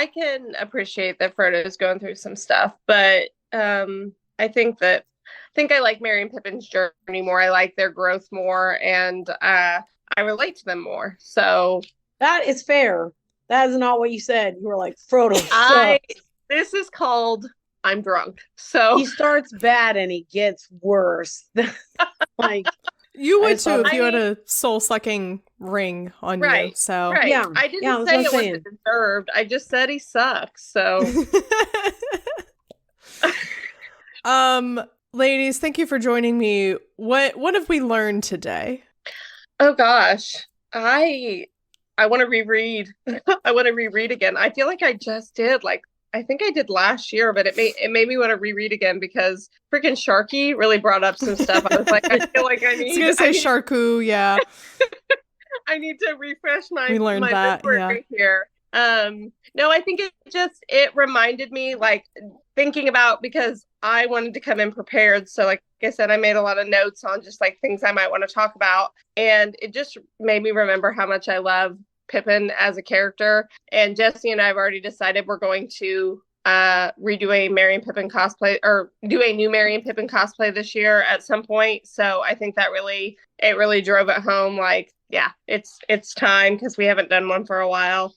can appreciate that Frodo's going through some stuff, but I think I like Merry and Pippin's journey more. I like their growth more, and I relate to them more. So That is fair. That is not what you said. You were like, Frodo I sucks. this is called I'm drunk. So he starts bad and he gets worse. Like, you would too if you had a soul-sucking ring on you. So right. Yeah. I didn't Yeah, say it wasn't deserved. I just said he sucks. So ladies, thank you for joining me. What have we learned today? oh gosh. I want to reread. I want to reread again. I feel like I just did. Like, I think I did last year, but it made me want to reread again because freaking Sharky really brought up some stuff. I was like, I feel like I need. I was gonna say Sharku, yeah. I need to refresh my memory here. No, I think it reminded me, like, thinking about, because I wanted to come in prepared. So like I said, I made a lot of notes on just like things I might want to talk about. And it just made me remember how much I love Pippin as a character. And Jessi and I have already decided we're going to redo a Merry and Pippin cosplay, or do a new Merry and Pippin cosplay this year at some point. So I think that really drove it home. Like, yeah, it's time, because we haven't done one for a while.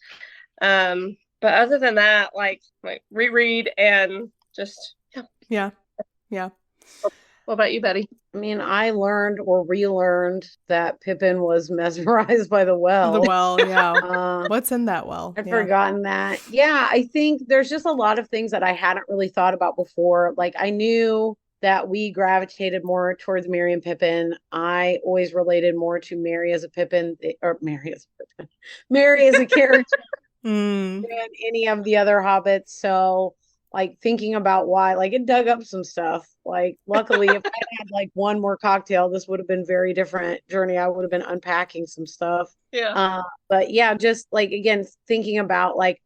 But other than that, like reread and just yeah. What about you, Betty? I mean, I learned or relearned that Pippin was mesmerized by the well. The well, yeah. What's in that well? I'd forgotten that. Yeah, I think there's just a lot of things that I hadn't really thought about before. Like, I knew that we gravitated more towards Merry and Pippin. I always related more to Merry as a Pippin, or Merry as a Pippin, Merry as a character than any of the other hobbits. So, like, thinking about why, like, it dug up some stuff. Like, luckily, if I had like one more cocktail, this would have been very different journey. I would have been unpacking some stuff. Yeah. But yeah, just like, again, thinking about like,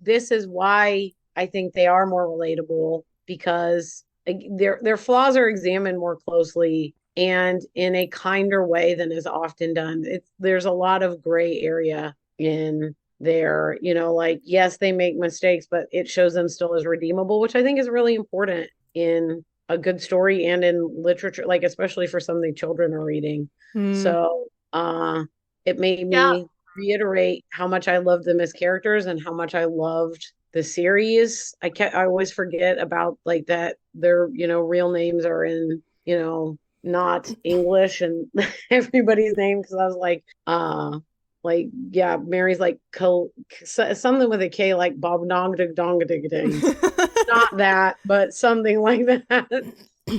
this is why I think they are more relatable, because their flaws are examined more closely and in a kinder way than is often done. There's a lot of gray area in there, like, yes, they make mistakes, but it shows them still as redeemable, which I think is really important in a good story and in literature, like, especially for something children are reading. So it made me reiterate how much I loved them as characters and how much I loved the series. I always forget about like that their real names are in not English and everybody's name, because I was like, yeah, Mary's like something with a K, like Bob Dong Dong Ding. Not that, but something like that.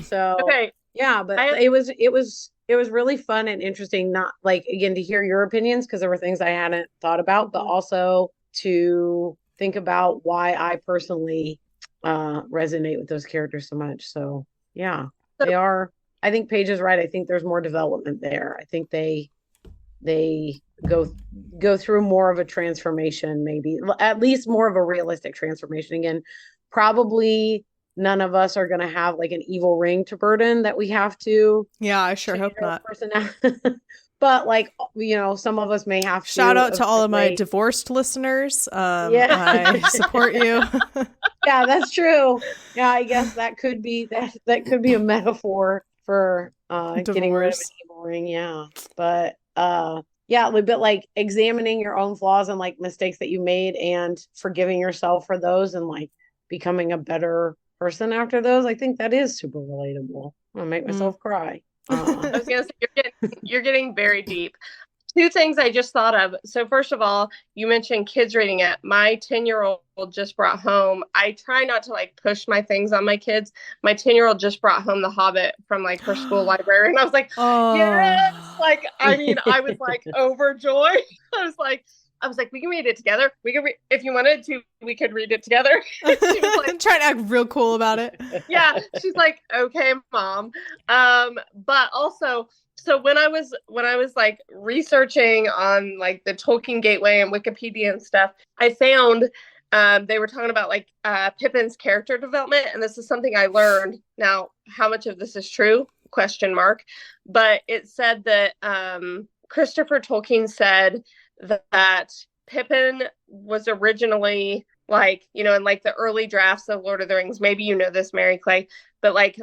So okay. Yeah, but it was really fun and interesting, not like, again, to hear your opinions, because there were things I hadn't thought about, but also to think about why I personally resonate with those characters so much. So yeah, they are. I think Paige is right. I think there's more development there. I think they go through more of a transformation, maybe at least more of a realistic transformation. Again, probably none of us are going to have like an evil ring to burden that we have to. Yeah, I sure hope not. But like, some of us may have to. Shout out to all of my divorced listeners. I support you. Yeah, that's true. Yeah, I guess that could be that could be a metaphor for getting rid of an evil ring. Yeah, but yeah, a bit like examining your own flaws and like mistakes that you made and forgiving yourself for those and like becoming a better person after those. I think that is super relatable. I'm gonna make myself cry. I was gonna say, you're getting very deep. Two things I just thought of. So first of all, you mentioned kids reading it. My 10-year-old just brought home, I try not to like push my things on my kids. My 10-year-old just brought home The Hobbit from like her school library. And I was like, yes. Like, I mean, I was like overjoyed. I was like, we can read it together. We can if you wanted to, we could read it together. She was like, trying to act real cool about it. Yeah. She's like, okay, Mom. But also, so when I was like researching on like the Tolkien Gateway and Wikipedia and stuff, I found they were talking about like Pippin's character development, and this is something I learned. Now, how much of this is true? ? But it said that Christopher Tolkien said that Pippin was originally like, in like the early drafts of Lord of the Rings, maybe you know this, Mary Clay, but like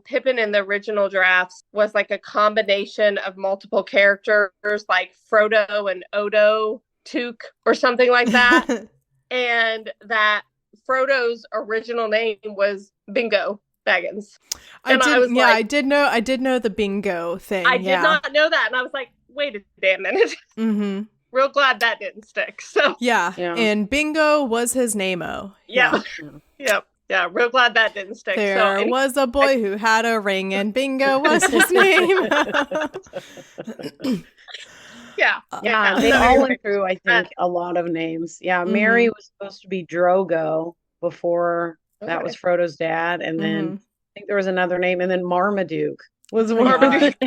Pippin in the original drafts was like a combination of multiple characters, like Frodo and Odo Took or something like that. And that Frodo's original name was Bingo Baggins. I did know the bingo thing. I did not know that. And I was like, wait a damn minute. Mm-hmm. Real glad that didn't stick. So yeah. And Bingo was his name-o. Yeah. Yep. Yeah, real glad that didn't stick. There was a boy who had a ring, and Bingo was his name. Yeah, they all went through, I think, a lot of names. Yeah, Merry was supposed to be Drogo before that was Frodo's dad, and then I think there was another name, and then Marmaduke was Marmaduke,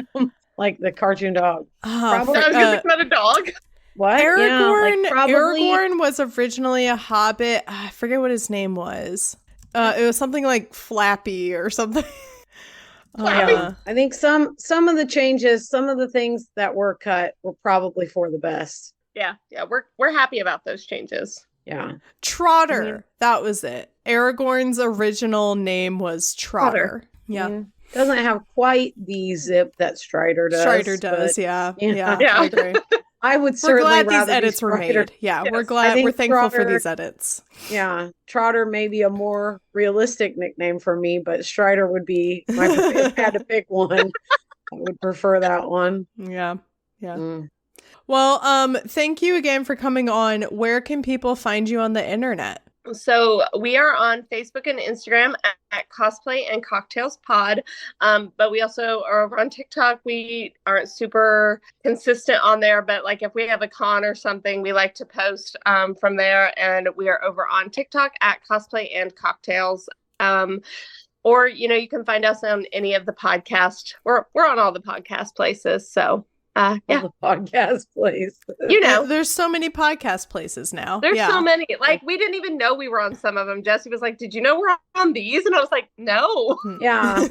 like the cartoon dog. Probably not a dog. What? Aragorn, yeah, Aragorn was originally a hobbit. I forget what his name was. It was something like Flappy or something. I think some of the changes, some of the things that were cut were probably for the best. Yeah, we're happy about those changes. Yeah. Trotter, that was it. Aragorn's original name was Trotter. Yeah. Doesn't have quite the zip that Strider does. Strider does, yeah. I agree. I would we're certainly glad these edits were made. Yeah, yes. We're thankful for these edits. Yeah, Trotter may be a more realistic nickname for me, but Strider would be my if I had to pick one. I would prefer that one. Yeah. Well, thank you again for coming on. Where can people find you on the internet? So we are on Facebook and Instagram at Cosplay and Cocktails Pod. But we also are over on TikTok. We aren't super consistent on there, but like if we have a con or something, we like to post from there. And we are over on TikTok at Cosplay and Cocktails. Or, you can find us on any of the podcasts. We're on all the podcast places. So all the podcast places. There's so many podcast places now. There's so many. Like, we didn't even know we were on some of them. Jessi was like, did you know we're on these? And I was like, no. Yeah.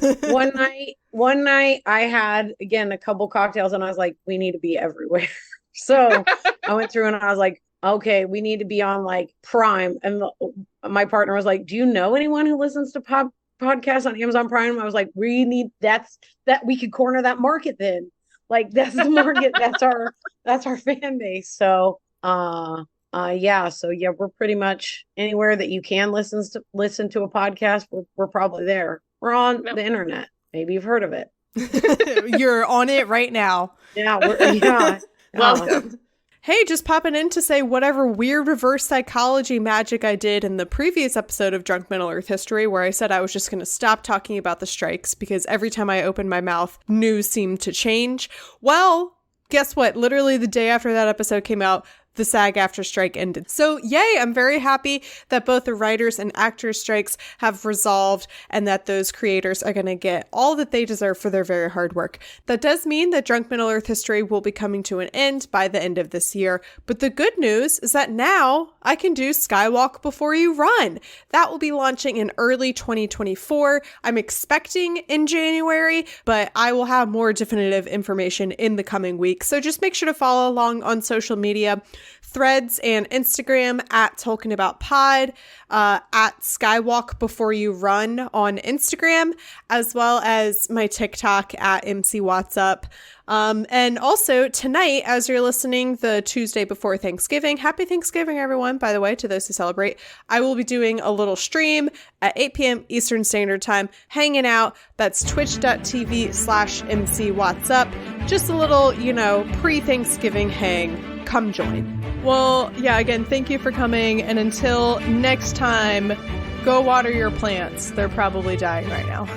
One night I had, again, a couple cocktails and I was like, we need to be everywhere. So I went through and I was like, okay, we need to be on like Prime. And my partner was like, do you know anyone who listens to podcasts on Amazon Prime? I was like, we need that we could corner that market then. Like that's the market. that's our fan base. So, So we're pretty much anywhere that you can listen to a podcast. We're probably there. We're on the internet. Maybe you've heard of it. You're on it right now. Yeah. Welcome. Hey, just popping in to say whatever weird reverse psychology magic I did in the previous episode of Drunk Middle Earth History, where I said I was just going to stop talking about the strikes because every time I opened my mouth, news seemed to change. Well, guess what? Literally the day after that episode came out, the SAG-AFTRA strike ended. So yay, I'm very happy that both the writers and actors strikes have resolved and that those creators are going to get all that they deserve for their very hard work. That does mean that Drunk Middle Earth History will be coming to an end by the end of this year. But the good news is that now I can do Skywalk Before You Run. That will be launching in early 2024. I'm expecting in January, but I will have more definitive information in the coming weeks. So just make sure to follow along on social media. Threads and Instagram at Tolkien About Pod, at Skywalk Before You Run on Instagram, as well as my TikTok at MC What's Up. And also tonight, as you're listening the Tuesday before Thanksgiving, happy Thanksgiving, everyone, by the way, to those who celebrate, I will be doing a little stream at 8 p.m. Eastern Standard Time, hanging out. That's twitch.tv/MC What's Up. Just a little, pre-Thanksgiving hang. Come join. Well, yeah, again, thank you for coming. And until next time, go water your plants. They're probably dying right now.